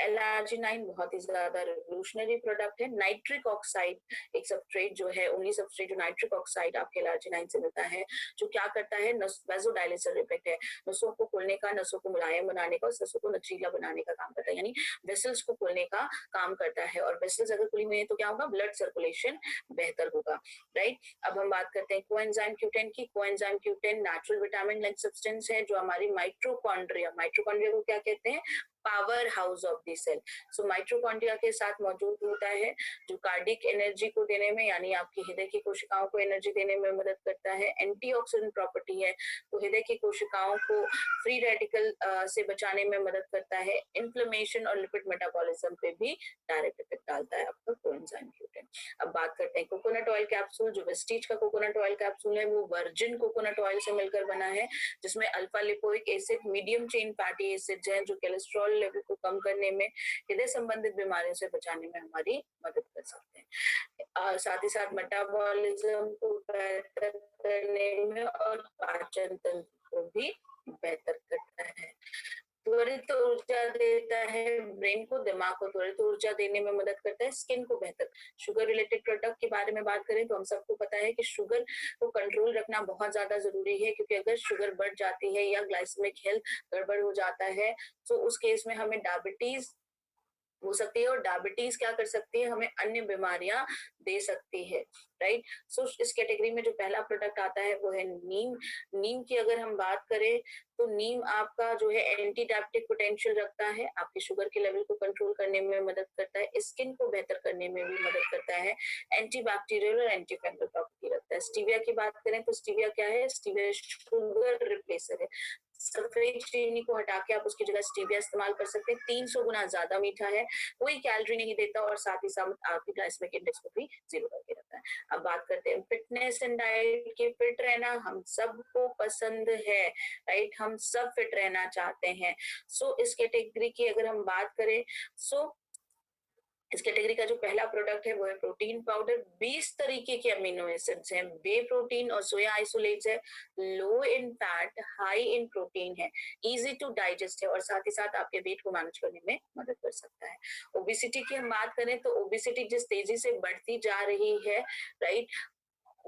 LRG9 बहुत ही ज्यादा रिवोल्यूशनरी प्रोडक्ट है। नाइट्रिक ऑक्साइड एक सबस्ट्रेट जो है, ओनली सबस्ट्रेट जो नाइट्रिक ऑक्साइड आपके LRG9 से मिलता है, जो क्या करता है, वैसोडायलेटर इफेक्ट है, नसों को खोलने का, नसों को मुलायम बनाने का और नसों को लचीला बनाने का काम करता है, यानी वेसल्स को खोलने का काम करता है। और वेसल्स अगर खुली हुई है तो क्या होगा, ब्लड सर्कुलेशन बेहतर होगा, राइट। अब हम बात करते हैं कोएंजाइम Q10 की। Coenzyme Q10 natural vitamin like substance है जो हमारी माइटोकॉन्ड्रिया को क्या कहते हैं, power house of the cell. So mitochondria के साथ मौजूद होता है, जो कार्डिक एनर्जी को देने में, यानी आपकी हृदय की कोशिकाओं को एनर्जी देने में मदद करता है। एंटीऑक्सीडेंट प्रॉपर्टी है, तो हृदय की कोशिकाओं को फ्री रेडिकल से बचाने में मदद करता है। इन्फ्लेमेशन और लिपिड मेटाबॉलिज्म पे भी डायरेक्ट इफेक्ट डालता है आपका कोएंजाइम Q10। अब बात करते हैं कोकोनट ऑयल कैप्सूल। जो वेस्टीज का कोकोनट ऑयल कैप्सूल है वो वर्जिन कोकोनट ऑयल से मिलकर बना है, जिसमें alpha lipoic acid, medium chain fatty acids हैं जो कोलेस्ट्रॉल लेवल को कम करने में, हृदय संबंधित बीमारियों से बचाने में हमारी मदद कर सकते हैं। साथ ही साथ मेटाबॉलिज्म को बेहतर करने में और पाचन तंत्र को भी बेहतर करता है। त्वरित ऊर्जा देता है, ब्रेन को, दिमाग को त्वरित ऊर्जा देने में मदद करता है। स्किन को बेहतर, शुगर रिलेटेड प्रोडक्ट के बारे में बात करें तो हम सबको पता है कि शुगर को कंट्रोल रखना बहुत ज्यादा जरूरी है, क्योंकि अगर शुगर बढ़ जाती है या ग्लाइसेमिक हेल्थ गड़बड़ हो जाता है तो उस केस में हमें डायबिटीज हो सकती है, और डायबिटीज क्या कर सकती है, हमें अन्य बीमारियां दे सकती है, राइट। सो इस कैटेगरी में जो पहला प्रोडक्ट आता है वो है नीम। नीम की अगर हम बात करें तो नीम आपका जो है एंटी डायबिटिक पोटेंशियल रखता है, आपके शुगर के लेवल को कंट्रोल करने में मदद करता है, स्किन को बेहतर करने में भी मदद करता है, एंटी बैक्टीरियल और एंटी फंगल प्रॉपर्टी रखता है। स्टीविया की बात करें तो स्टीविया क्या है, स्टीविया शुगर रिप्लेसर है। सफेद चीनी को हटा के आप उसकी जगह स्टीविया इस्तेमाल कर सकते हैं। 300 गुना ज्यादा मीठा है, कोई कैलोरी नहीं देता और साथ ही साथ आपकी ग्लाइसेमिक इंडेक्स को भी जीरो करके रखता है। अब बात करते हैं फिटनेस एंड डाइट की। फिट रहना हम सबको पसंद है, राइट, हम सब फिट रहना चाहते हैं। सो इस कैटेगरी की अगर हम बात करें, सो इस कैटेगरी का जो पहला प्रोडक्ट है वो है प्रोटीन पाउडर। 20 तरीके के अमीनो एसिड्स हैं, बे प्रोटीन और सोया आइसोलेट्स है, लो इन फैट, हाई इन प्रोटीन है, इजी टू डाइजेस्ट है और साथ ही साथ आपके वेट को मैनेज करने में मदद कर सकता है। ओबेसिटी की हम बात करें तो ओबेसिटी जिस तेजी से बढ़ती जा रही है, राइट,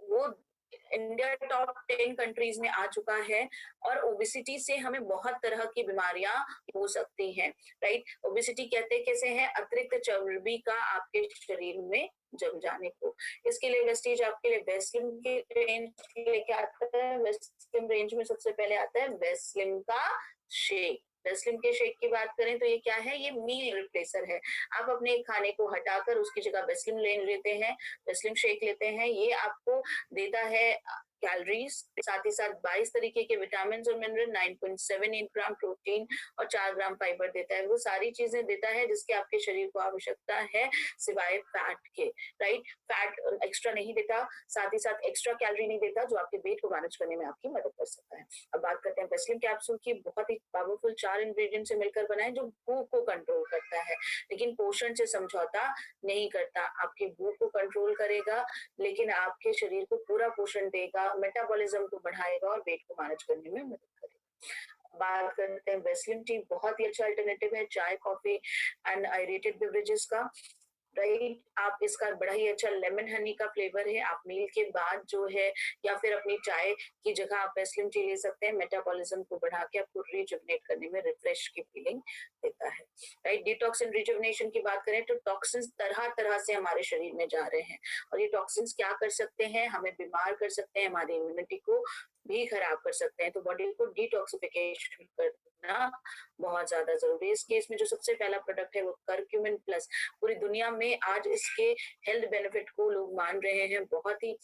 वो इंडिया टॉप 10 कंट्रीज में आ चुका है, और ओबेसिटी से हमें बहुत तरह की बीमारियां हो सकती हैं, राइट। ओबेसिटी कहते कैसे हैं, अतिरिक्त चर्बी का आपके शरीर में जम जाने को। इसके लिए वेस्टीज आपके लिए वेस्लिम के रेंज लेके आता है। वेस्लिम रेंज में सबसे पहले आता है वेस्लिम का शेक। वेस्लिम के शेक की बात करें तो ये क्या है, ये मील रिप्लेसर है। आप अपने खाने को हटाकर उसकी जगह वेस्लिम ले लेते हैं, वेस्लिम शेक लेते हैं, ये आपको देता है कैलोरीज, साथ ही साथ 22 तरीके के विटामिन और मिनरल, 9.78 ग्राम प्रोटीन और 4 ग्राम फाइबर देता है। वो सारी चीजें देता है जिसकी आपके शरीर को आवश्यकता है, सिवाय फैट के, राइट। फैट एक्स्ट्रा नहीं देता, साथ ही साथ एक्स्ट्रा कैलोरी नहीं देता, जो आपके वेट को मैनेज करने में आपकी मदद कर सकता है। अब बात करते हैं वेस्लिम कैप्सूल की। बहुत ही पावरफुल 4 इंग्रेडिएंट से मिलकर बना है, जो भूख को कंट्रोल करता है, लेकिन पोषण से समझौता नहीं करता। आपकी भूख को कंट्रोल करेगा, लेकिन आपके शरीर को पूरा पोषण देगा, मेटाबॉलिज्म को बढ़ाएगा और वेट को मैनेज करने में मदद करेगा। बात करते हैं वेस्लिम टी। बहुत ही अच्छा अल्टरनेटिव है चाय, कॉफी एंड आयरेटेड बेवरेजेस का, राइट। आप इसका बड़ा ही अच्छा लेमन हनी का फ्लेवर है। आप मील के बाद जो है या फिर अपनी चाय की जगह आप वेस्लिम टी ले सकते हैं। मेटाबॉलिज्म को बढ़ा के आपको रिजुवनेट करने में, रिफ्रेश की फीलिंग देता है, राइट। डिटॉक्स एंड रिजुवनेशन की बात करें तो टॉक्सिन्स तरह तरह से हमारे शरीर में जा रहे हैं, और ये टॉक्सिन्स क्या कर सकते हैं, हमें बीमार कर सकते हैं, हमारी इम्यूनिटी को भी खराब कर सकते हैं। तो बॉडी को डिटॉक्सिफिकेशन करना बहुत ज्यादा जरूरी है। इस केस में जो सबसे पहला प्रोडक्ट है वो करक्यूमिन प्लस। पूरी दुनिया में आज इसके हेल्थ बेनिफिट को लोग मान रहे हैं, बहुत ही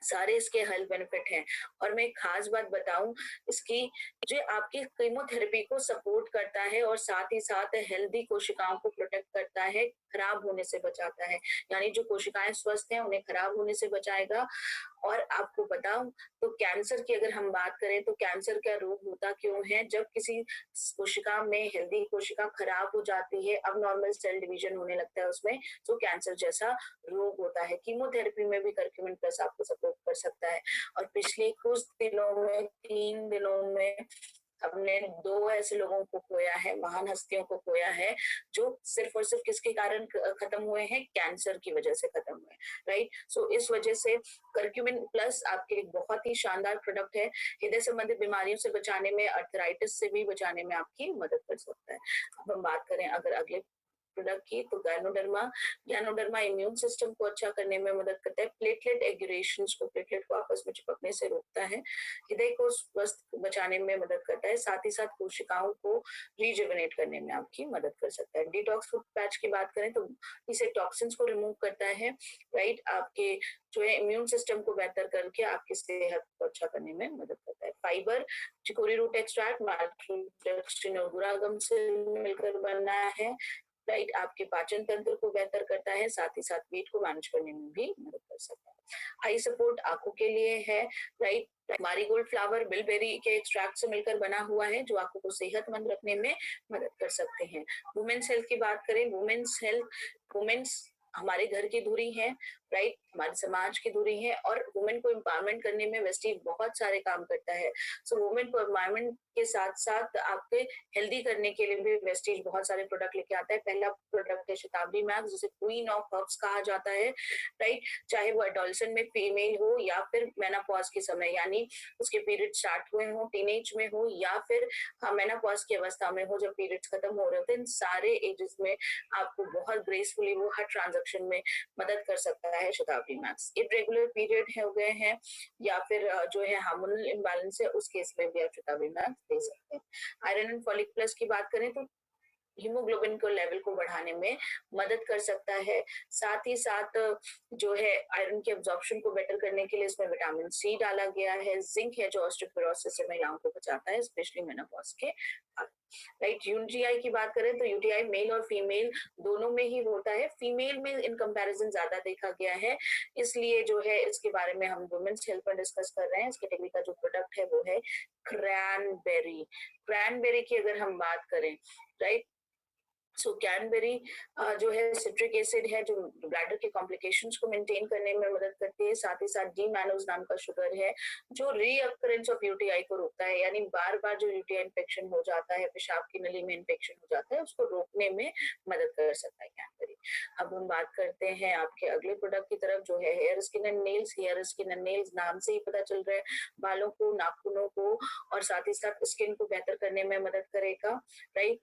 सारे इसके हेल्थ बेनिफिट हैं। और मैं एक खास बात बताऊं इसकी, जो आपकी कीमोथेरेपी को सपोर्ट करता है और साथ ही साथ हेल्दी कोशिकाओं को प्रोटेक्ट करता है, खराब होने से बचाता है। यानी जो कोशिकाएं स्वस्थ हैं उन्हें खराब होने से बचाएगा। और आपको बताऊं तो कैंसर की अगर हम बात करें तो कैंसर का रोग होता क्यों है? जब किसी कोशिका में हेल्दी कोशिका खराब हो जाती है, अब नॉर्मल सेल डिवीजन होने लगता है उसमें, तो कैंसर जैसा रोग होता है। कीमोथेरेपी में भी करक्यूमिन प्लस आपको सपोर्ट कर सकता है। और पिछले कुछ दिनों में, 3 दिनों में हमने 2 ऐसे लोगों को खोया है, महान हस्तियों को खोया है, जो सिर्फ और सिर्फ किसके कारण खत्म हुए हैं? कैंसर की वजह से खत्म हुए, राइट। सो इस वजह से करक्यूमिन प्लस आपके एक बहुत ही शानदार प्रोडक्ट है। हृदय संबंधित बीमारियों से बचाने में, अर्थराइटिस से भी बचाने में आपकी मदद कर सकता है। अब हम बात करें अगर अगले प्रोडक्ट की, तो गैनोडर्मा इम्यून सिस्टम को अच्छा करने में मदद करता है। प्लेटलेट एग्यूरेशंस को, प्लेटलेट को आपस में चिपकने से रोकता है। हृदय को स्वस्थ बचाने में मदद करता है, साथ ही साथ कोशिकाओं को रिजुवेनेट करने में आपकी मदद कर सकता है। डिटॉक्स फूड पैच की बात करें तो इसे टॉक्सिन्स को रिमूव करता है, राइट। आपके जो है इम्यून सिस्टम को बेहतर करके आपकी सेहत को अच्छा करने में मदद करता है। Fibre chicory root extract maltodextrin और गुरागम से मिलकर बना है, राइट। आपके पाचन तंत्र को बेहतर करता है, साथ ही साथ वेट को मैनेज करने में भी मदद कर सकता है। आई सपोर्ट आंखों के लिए है, राइट। मारीगोल्ड फ्लावर बिलबेरी के एक्सट्रैक्ट से मिलकर बना हुआ है, जो आंखों को सेहतमंद रखने में मदद कर सकते हैं। वुमेन्स हेल्थ की बात करें, वुमेन्स हमारे घर की धुरी है, राइट, हमारे समाज की धुरी है। और वुमेन को एम्पावरमेंट करने में वेस्टीज बहुत सारे काम करता है। सो वुमेन को एम्पावरमेंट के साथ साथ आपके हेल्दी करने के लिए भी वेस्टीज बहुत सारे प्रोडक्ट लेके आता है। पहला प्रोडक्ट है शताब्दी मैक्स, जिसे क्वीन ऑफ हर्ब्स कहा जाता है, राइट। चाहे वो एडोलसेंट में फीमेल हो या फिर मेनोपॉज के समय, यानी उसके पीरियड स्टार्ट हुए हो, टीनेज में हो, या फिर मेनोपॉज की अवस्था में हो, जब पीरियड्स खत्म हो रहे होते हैं, इन सारे एजेस में आपको बहुत ग्रेसफुली वो हर ट्रांजेक्शन में मदद कर सकता है शताब्दी मैक्स। इरेगुलर पीरियड हो गए हैं या फिर जो है हार्मोनल इम्बैलेंस है, उस केस में भी आप शताब्दी मैक्स दे सकते हैं। आयरन एंड फॉलिक प्लस की बात करें तो हीमोग्लोबिन को लेवल को बढ़ाने में मदद कर सकता है। साथ ही साथ जो है आयरन के एब्जॉर्प्शन को बेटर करने के लिए इसमें विटामिन सी डाला गया है। जिंक है जो ऑस्टियोपोरोसिस से महिलाओं को बचाता है, स्पेशली मेनोपॉज के बाद, राइट। यूटीआई की बात करें तो यूटीआई मेल और फीमेल दोनों में ही होता है। फीमेल में इन कंपैरिजन ज्यादा देखा गया है, इसलिए जो है इसके बारे में हम वुमेन्स हेल्थ पर डिस्कस कर रहे हैं। इस कैटेगरी का जो प्रोडक्ट है वो है क्रैनबेरी। क्रैनबेरी की अगर हम बात करें, राइट, सो कैनबेरी जो है सिट्रिक एसिड है, जो ब्लैडर के कॉम्प्लिकेशंस को मेंटेन करने में मदद करती है। साथ ही साथ डी मैनोज नाम का शुगर है, जो रीअकरेंस ऑफ यूटीआई को रोकता है, यानी बार बार जो यूटीआई इन्फेक्शन हो जाता है, पेशाब की नली में इन्फेक्शन हो जाता है, उसको रोकने में मदद कर सकता है कैनबेरी। अब हम बात करते हैं आपके अगले प्रोडक्ट की तरफ, जो है hair skin and nails. Hair skin and nails नाम से ही पता चल रहा है, बालों को, नाखूनों को और साथ ही साथ स्किन को बेहतर करने में मदद करेगा, राइट।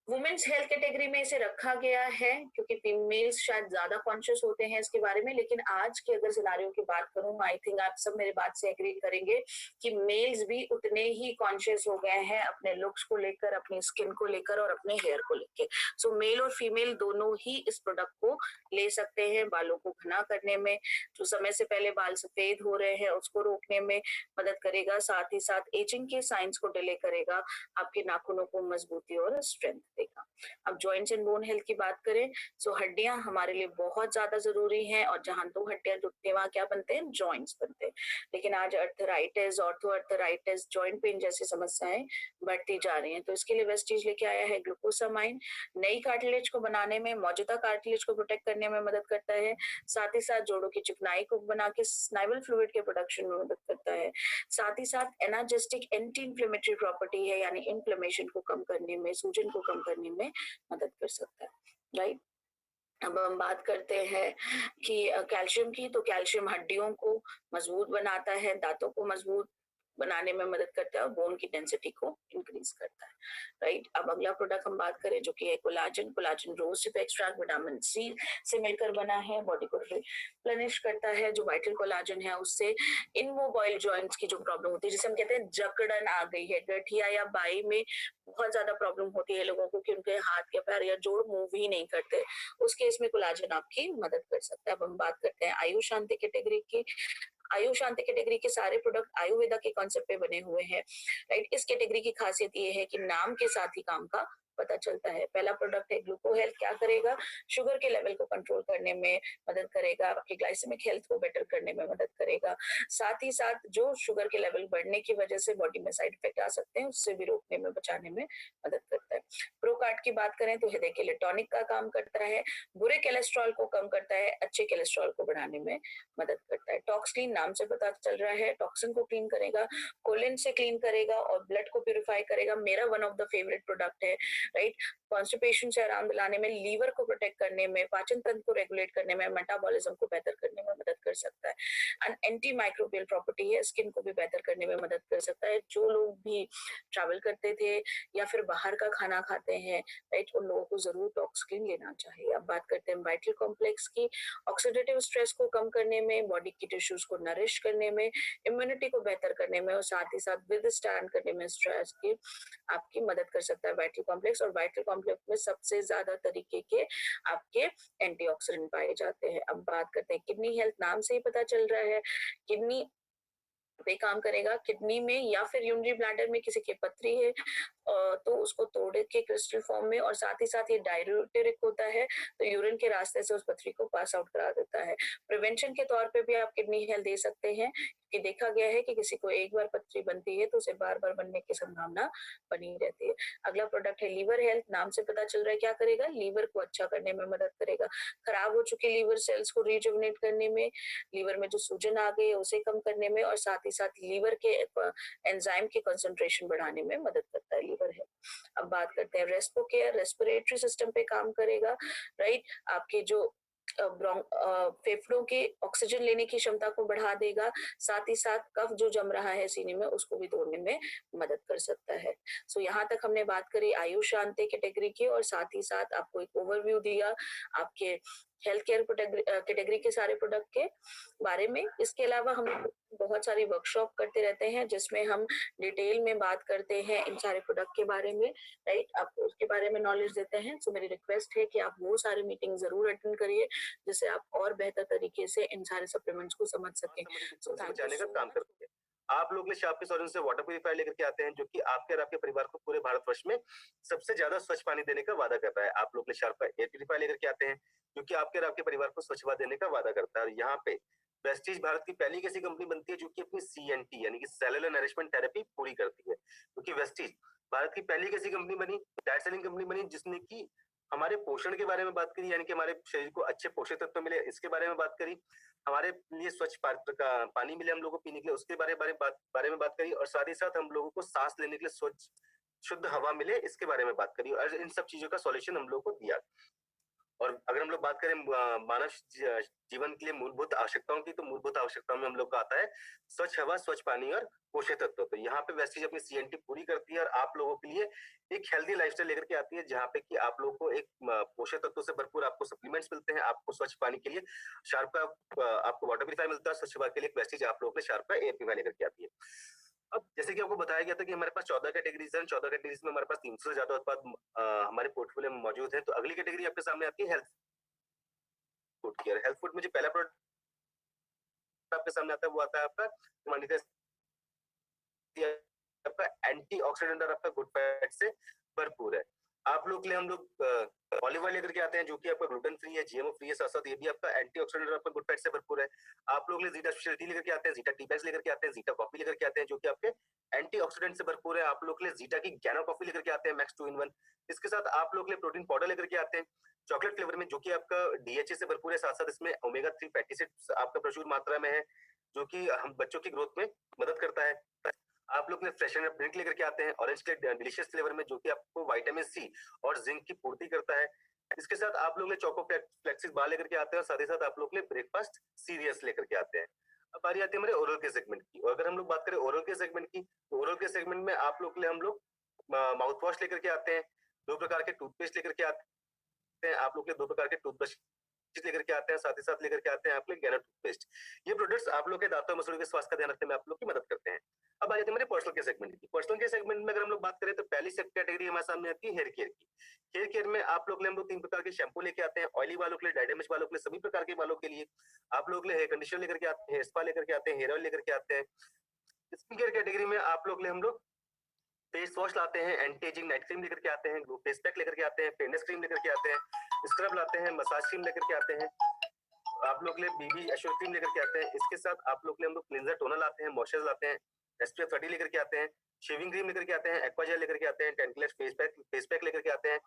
वुमेन्स हेल्थ कैटेगरी में इसे रखा गया है क्योंकि फीमेल्स शायद ज्यादा कॉन्शियस होते हैं इसके बारे में, लेकिन आज के अगर सिनारियो की बात करूं, आई थिंक आप सब मेरे बात से एग्री करेंगे कि मेल्स भी उतने ही कॉन्शियस हो गए हैं अपने लुक्स को लेकर, अपनी स्किन को लेकर और अपने हेयर को लेकर। सो मेल और फीमेल दोनों ही इस प्रोडक्ट को ले सकते हैं, बालों को घना करने में, जो समय से पहले बाल सफेद हो रहे हैं उसको रोकने में मदद करेगा, साथ ही साथ एजिंग के साइंस को डिले करेगा, आपके नाखूनों को मजबूती और स्ट्रेंथ देगा। अब जॉइंट्स एंड बोन हेल्थ की बात करें, सो हड्डियां हमारे लिए बहुत ज्यादा जरूरी हैं, और जहां 2 हड्डियां जुड़ती हैं वहां क्या बनते हैं? जॉइंट्स बनते हैं। लेकिन आज अर्थराइटिस, ऑर्थोअर्थराइटिस, जॉइंट पेन जैसी समस्याएं बढ़ती जा रही हैं, तो इसके लिए वेस्टीज लेके आया है ग्लूकोसामाइन। नई कार्टिलेज को बनाने में, मौजूदा कार्टिलेज को प्रोटेक्ट करने में मदद करता है, साथ ही साथ जोड़ों की चिकनाई को बना के स्नाइवल फ्लूइड के प्रोडक्शन में मदद करता है। साथ ही साथ एनाजेस्टिक एंटी इंफ्लेमेटरी प्रॉपर्टी है, यानी इन्फ्लेमेशन को कम करने में, सूजन को कम करने में मदद कर सकता है, राइट। अब हम बात करते हैं कि कैल्शियम की, तो कैल्शियम हड्डियों को मजबूत बनाता है, दांतों को मजबूत बनाने में मदद करता है और बोन की डेंसिटी को इंक्रीज करता है, राइट। अब अगला प्रोडक्ट हम बात करें जो कि है collagen. Collagen rose hip extract vitamin C से मिलकर बना है, बॉडी को रिप्लेनिश करता है। जो वाइटल कोलाजन है उससे इनमोबाइल जॉइंट्स की जो प्रॉब्लम होती है, जिसे हम कहते हैं जकड़न आ गई है, गठिया या बाई में बहुत ज्यादा प्रॉब्लम होती है लोगों को कि उनके हाथ के पैर या जोड़ मूव ही नहीं करते, उस केस में कोलाजन आपकी मदद कर सकता है। अब हम बात करते हैं आयु शांति कैटेगरी की। आयु शांति कैटेगरी के सारे प्रोडक्ट आयुर्वेदा के कॉन्सेप्ट पे बने हुए हैं, राइट। इस कैटेगरी की खासियत ये है कि नाम के साथ ही काम का पता चलता है। पहला प्रोडक्ट है ग्लूको हेल्थ, क्या करेगा, शुगर के लेवल को कंट्रोल करने में मदद करेगा, आपकी ग्लाइसेमिक हेल्थ को बेटर करने में मदद करेगा, साथ ही साथ जो शुगर के लेवल बढ़ने की वजह से बॉडी में साइड इफेक्ट आ सकते हैं उससे भी रोकने में, बचाने में मदद करता है। प्रोकार्ड की बात करें तो हृदय के लिए टॉनिक का काम करता है, बुरे कोलेस्ट्रॉल को कम करता है, अच्छे कोलेस्ट्रॉल को बढ़ाने में मदद करता है। टॉक्स क्लीन नाम से पता चल रहा है, टॉक्सिन को क्लीन करेगा, कोलिन से क्लीन करेगा और ब्लड को प्यूरिफाई करेगा। मेरा one of the favourite product है, राइट। कॉन्स्टिपेशन से आराम दिलाने में, लीवर को प्रोटेक्ट करने में, पाचन तंत्र को रेगुलेट करने में, मेटाबॉलिज्म को बेहतर करने में मदद कर सकता है। एंड एंटी माइक्रोबियल प्रॉपर्टी है, स्किन को भी बेहतर करने में मदद कर सकता है। जो लोग भी ट्रैवल करते थे या फिर बाहर का खाना खाते हैं, राइट, उन लोगों को जरूर टॉक्स क्लीन लेना चाहिए। अब बात करते हैं वाइटल कॉम्प्लेक्स की। ऑक्सीडेटिव स्ट्रेस को कम करने में, बॉडी की टिश्यूज को नरिश करने में, इम्यूनिटी को बेहतर करने में और साथ ही साथ विद स्टैंड करने में स्ट्रेस की आपकी मदद कर सकता है वाइटल कॉम्प्लेक्स। और वाइटल कॉम्प्लेक्स में सबसे ज्यादा तरीके के आपके एंटीऑक्सीडेंट पाए जाते हैं। अब बात करते हैं किडनी हेल्थ, नाम से ही पता चल रहा है किडनी पे काम करेगा। किडनी में या फिर यूरिनरी ब्लैडर में किसी की पथरी है तो उसको तोड़ के क्रिस्टल फॉर्म में, और साथ ही साथ ये डाययूरेटिक होता है तो यूरिन के रास्ते से उस पथरी को पास आउट करा देता है। प्रिवेंशन के तौर पे भी आप किडनी हेल्थ दे सकते हैं, कि देखा गया है कि किसी को एक बार पथरी बनती है तो उसे बार बार बनने की संभावना बनी रहती है। अगला प्रोडक्ट है लीवर हेल्थ, नाम से पता चल रहा है क्या करेगा, लीवर को अच्छा करने में मदद करेगा, खराब हो चुकी लीवर सेल्स को रिजुविनेट करने में, लीवर में जो सूजन आ गई है उसे कम करने में, और साथ ही साथ लीवर के एंजाइम की कंसंट्रेशन बढ़ाने में मदद करता है लीवर है। अब बात करते हैं रेस्पो केयर, रेस्पिरेटरी सिस्टम पे काम करेगा, राइट। आपके जो फेफड़ों के ऑक्सीजन लेने की क्षमता को बढ़ा देगा, साथ ही साथ कफ जो जम रहा है सीने में उसको भी तोड़ने में मदद कर सकता है। सो यहाँ तक हमने बात करी आयु शांति कैटेगरी की, और साथ ही साथ आपको एक ओवरव्यू दिया आपके हेल्थ केयर कैटेगरी के सारे प्रोडक्ट के बारे में। इसके अलावा हम बहुत सारी वर्कशॉप करते रहते हैं जिसमें हम डिटेल में बात करते हैं इन सारे प्रोडक्ट के बारे में, राइट, आपको उसके बारे में नॉलेज देते हैं। सो मेरी रिक्वेस्ट है कि आप वो सारे मीटिंग जरूर अटेंड करिए जिससे आप और बेहतर तरीके से इन सारे सप्लीमेंट्स को समझ सकें। सो बचाने का काम करते हैं। आप लोग शार्पी सॉल्यूशन से वाटर प्यूरिफायर लेकर के आते हैं जो कि आपके और आपके परिवार को पूरे भारतवर्ष में सबसे ज्यादा स्वच्छ पानी देने का वादा करता है। आप लोग शार्पा एयर प्यूरिफायर लेकर के आते हैं जो कि आपके और आपके परिवार को स्वच्छ हवा देने का वादा करता है। और यहाँ पे वेस्टीज भारत की पहली ऐसी कंपनी बनती है जो कि अपनी CNT यानी कि सेलुलर नरिशमेंट थेरेपी पूरी करती है, क्योंकि वेस्टीज भारत की पहली ऐसी कंपनी बनी, डाइट सेलिंग कंपनी बनी जिसने की हमारे पोषण के बारे में बात करी, यानी कि हमारे शरीर को अच्छे पोषक तत्व मिले इसके बारे में बात करी, हमारे लिए स्वच्छ पात्र का पानी मिले हम लोगों को पीने के लिए उसके बारे में बात करी, और साथ ही साथ हम लोगों को सांस लेने के लिए स्वच्छ शुद्ध हवा मिले इसके बारे में बात करी, और इन सब चीजों का सॉल्यूशन हम लोग को दिया। और अगर हम लोग बात करें मानव जीवन के लिए मूलभूत आवश्यकताओं की, तो मूलभूत आवश्यकताओं में हम लोग का आता है स्वच्छ हवा, स्वच्छ पानी और पोषक तत्व। तो यहाँ पे वेस्टीज अपनी CNT पूरी करती है और आप लोगों के लिए एक हेल्दी लाइफस्टाइल लेकर के आती है जहाँ पे कि आप लोगों को एक पोषक तत्वों से भरपूर आपको सप्लीमेंट्स मिलते हैं, आपको स्वच्छ पानी के लिए शार्प का आपको वाटर प्यूरिफायर मिलता है, स्वच्छ हवा के लिए वेस्टीज आप लोगों के शार्प का एयर प्यूरिफायर लेकर के आती है। अब जैसे कि आपको बताया गया था कि हमारे पास 14 कैटेगरीज हैं, 14 कैटेगरीज में हमारे पास 300 से ज्यादा उत्पाद हमारे पोर्टफोलियो में मौजूद है। तो अगली कैटेगरी आपके सामने आती है health food care. Health food में जो पहला प्रोडक्ट आपके सामने आता है वो आता है आपका आपका एंटीऑक्सीडेंट और आपका गुड फैट से भरपूर है। आप लोग के लिए हम लोग ऑलिव ऑयल लेकर के आते हैं जो कि आपका ग्लूटेन फ्री है, GMO फ्री है, साथ साथ ये भी आपका एंटीऑक्सीडेंट और आपका गुड फैट से भरपूर है। आप लोग लिए जीटा स्पेशलिटी लेकर के आते हैं, जीटा टी बैग्स लेकर के आते हैं, जीटा कॉफी लेकर के आते हैं जो कि आपके एंटीऑक्सीडेंट से भरपूर है। आप लोग के लिए जीटा की ज्ञानो कॉफी लेकर के आते हैं मैक्स 2 in 1। इसके साथ आप लोग के लिए प्रोटीन पाउडर लेकर के आते हैं चॉकलेट फ्लेवर में जो कि आपका DHA से भरपूर है, साथ साथ इसमें ओमेगा 3 फैटी एसिड्स आपका प्रचुर मात्रा में है जो कि हम बच्चों की ग्रोथ में मदद करता है। आप लोग ने फ्रेश एंड ड्रिंक लेकर के आते हैं ऑरेंज के डिलीशियस फ्लेवर में जो कि आपको विटामिन C और जिंक की पूर्ति करता है। इसके साथ आप लोग ने चोको फ्लेक्सिस बार लेकर के आते हैं और साथ ही साथ आप लोग ने ब्रेकफास्ट सीरियल्स लेकर के आते हैं। अब बारी आती है हमारे ओरल के सेगमेंट की, और अगर हम लोग बात करें ओरल के सेगमेंट की, तो ओरल के सेगमेंट में आप लोग के लिए हम लोग माउथ वॉश लेकर के आते हैं, 2 प्रकार के टूथपेस्ट लेकर के आते हैं, आप लोग के 2 प्रकार के टूथब्रश चीज लेकर के आते हैं, साथ ही साथ लेकर के आते हैं आपके गैना टूथपेस्ट। ये प्रोडक्ट्स आप लोग के दांतों और मसूड़ों के स्वास्थ्य का ध्यान रखने में आप लोग की मदद करते हैं। अब आ जाते हैं हमारे पर्सनल केयर सेगमेंट की। पर्सनल केयर सेगमेंट में अगर हम लोग बात करें तो पहली सब कैटेगरी हमारे सामने आती है हेयर केयर की। हेयर केयर में आप लोग के लिए हम लोग 3 प्रकार के शैम्पू लेके आते हैं, ऑयली बालों के लिए, ड्राई डैमेज बालों के लिए, सभी प्रकार के बालों के लिए। आप लोग के लिए हेयर कंडीशनर लेकर के आते हैं, हेयर स्पा लेकर के आते हैं, हेयर ऑयल लेकर के आते हैं। स्किन केयर कैटेगरी में आप लोग के लिए हम लोग फेस वॉश लाते हैं, एंटी एजिंग नाइट क्रीम लेकर के आते हैं, ग्लो फेस पैक लेकर के आते हैं, फेयरनेस क्रीम लेकर के आते हैं, स्क्रब लाते हैं, मसाज क्रीम लेकर के आते हैं। आप लोग के लिए बीबी एश्योर क्रीम लेकर के आते हैं। इसके साथ आप लोग के लिए हम लोग क्लींजर टोनर लाते हैं, मॉइस्चराइजर लाते हैं, SPF 30 लेकर के आते हैं, शेविंग क्रीम लेकर के आते हैं, एक्वा जेल लेकर के आते हैं, टेंकलेस फेस पैक लेकर के आते हैं।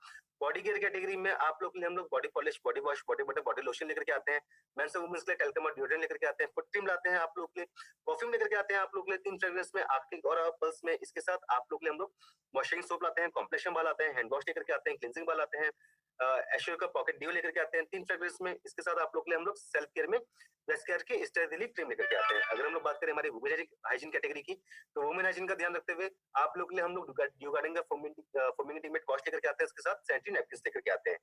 बॉडी केयर कैटेगरी में आप लोग के लिए हम लोग body polish, body wash, body butter, body lotion लेकर के आते हैं। मेंस और वुमेन्स के लिए टैल्कम और डिओड्रेंट लेकर के आते हैं। फुट क्रीम लाते हैं आप लोग के लिए, परफ्यूम लेकर के आते हैं आप लोग के लिए 3 फ्रेग्रेंस में, आर्टिक और पल्स में। इसके साथ आप लोग के लिए हम लोग मॉइस्चराइजिंग सोप लाते हैं, कॉम्प्लेक्शन बाल आते हैं, हैंड वॉश लेकर के आते हैं, क्लींजिंग बाल आते हैं, एश्योर का पॉकेट ड्यू लेकर के आते हैं 3 फ्रेग्रेंस में। इसके साथ आप लोग के लिए हम लोग सेल्फ केयर में वेस्ट केयर की स्टेरिली क्रीम लेकर के आते हैं। अगर हम लोग बात करें हमारी वुमेन हाइजीन कैटेगरी की, तो वुमेन हाइजीन का ध्यान रखते हुए आप लोग के लिए हम लोग ड्यूगार्डिंग का फोमिंग इंटीमेट वॉश लेकर के आते हैं। इसके साथ सैनिटरी नैपकिन्स लेकर के आते हैं।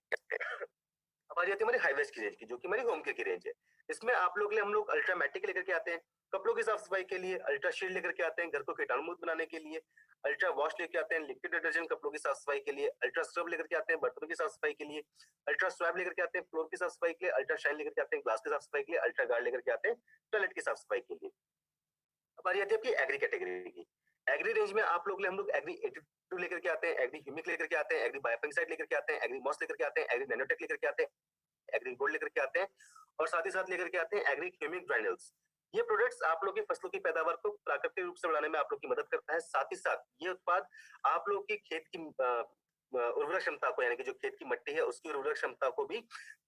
अब आ जाती है हमारी हाई वेस्ट की रेंज की, जो कि हमारी होम केयर की रेंज है। इसमें आप लोग के लिए हम लोग अल्ट्रा मैटिक लेकर के आते हैं, कपड़ों की साफ सफाई के लिए अल्ट्रा शील्ड लेकर के आते हैं, घर को कीटाणु मुक्त बनाने के लिए अल्ट्रा वॉश लेके आते हैं, लिक्विड डिटर्जेंट कपड़ों की साफ सफाई के लिए अल्ट्रा स्क्रब लेकर के आते हैं, बर्तनों की साफ सफाई के लिए अल्ट्रा स्वैब लेकर के आते हैं, फ्लोर की साफ सफाई के लिए अल्ट्रा शाइन लेकर के आते हैं, ग्लास की साफ सफाई के लिए अल्ट्रा गार्ड लेकर के आते हैं, टॉयलेट की साफ सफाई के लिए। अब आ रही है आपकी एग्री कैटेगरी की। एग्री रेंज में आप लोग हम लोग एग्री 82 लेकर के आते हैं, एग्री ह्यूमिक लेकर के आते हैं, एग्री बायोफंगिसाइड लेकर के आते हैं, एग्री मॉस लेकर के आते हैं, एग्री नैनोटेक लेकर के आते हैं, एग्री गोल्ड लेकर के आते हैं, और साथ ही साथ लेकर के आते हैं एग्री ह्यूमिक ग्रैन्युल्स। ये प्रोडक्ट्स आप लोग की फसलों की पैदावार को प्राकृतिक रूप से बढ़ाने में आप लोग की मदद करता है। साथ ही साथ ये उत्पाद आप लोग की खेत की उर्वरक क्षमता को, यानी कि जो खेत की मिट्टी है उसकी उर्वरक क्षमता को भी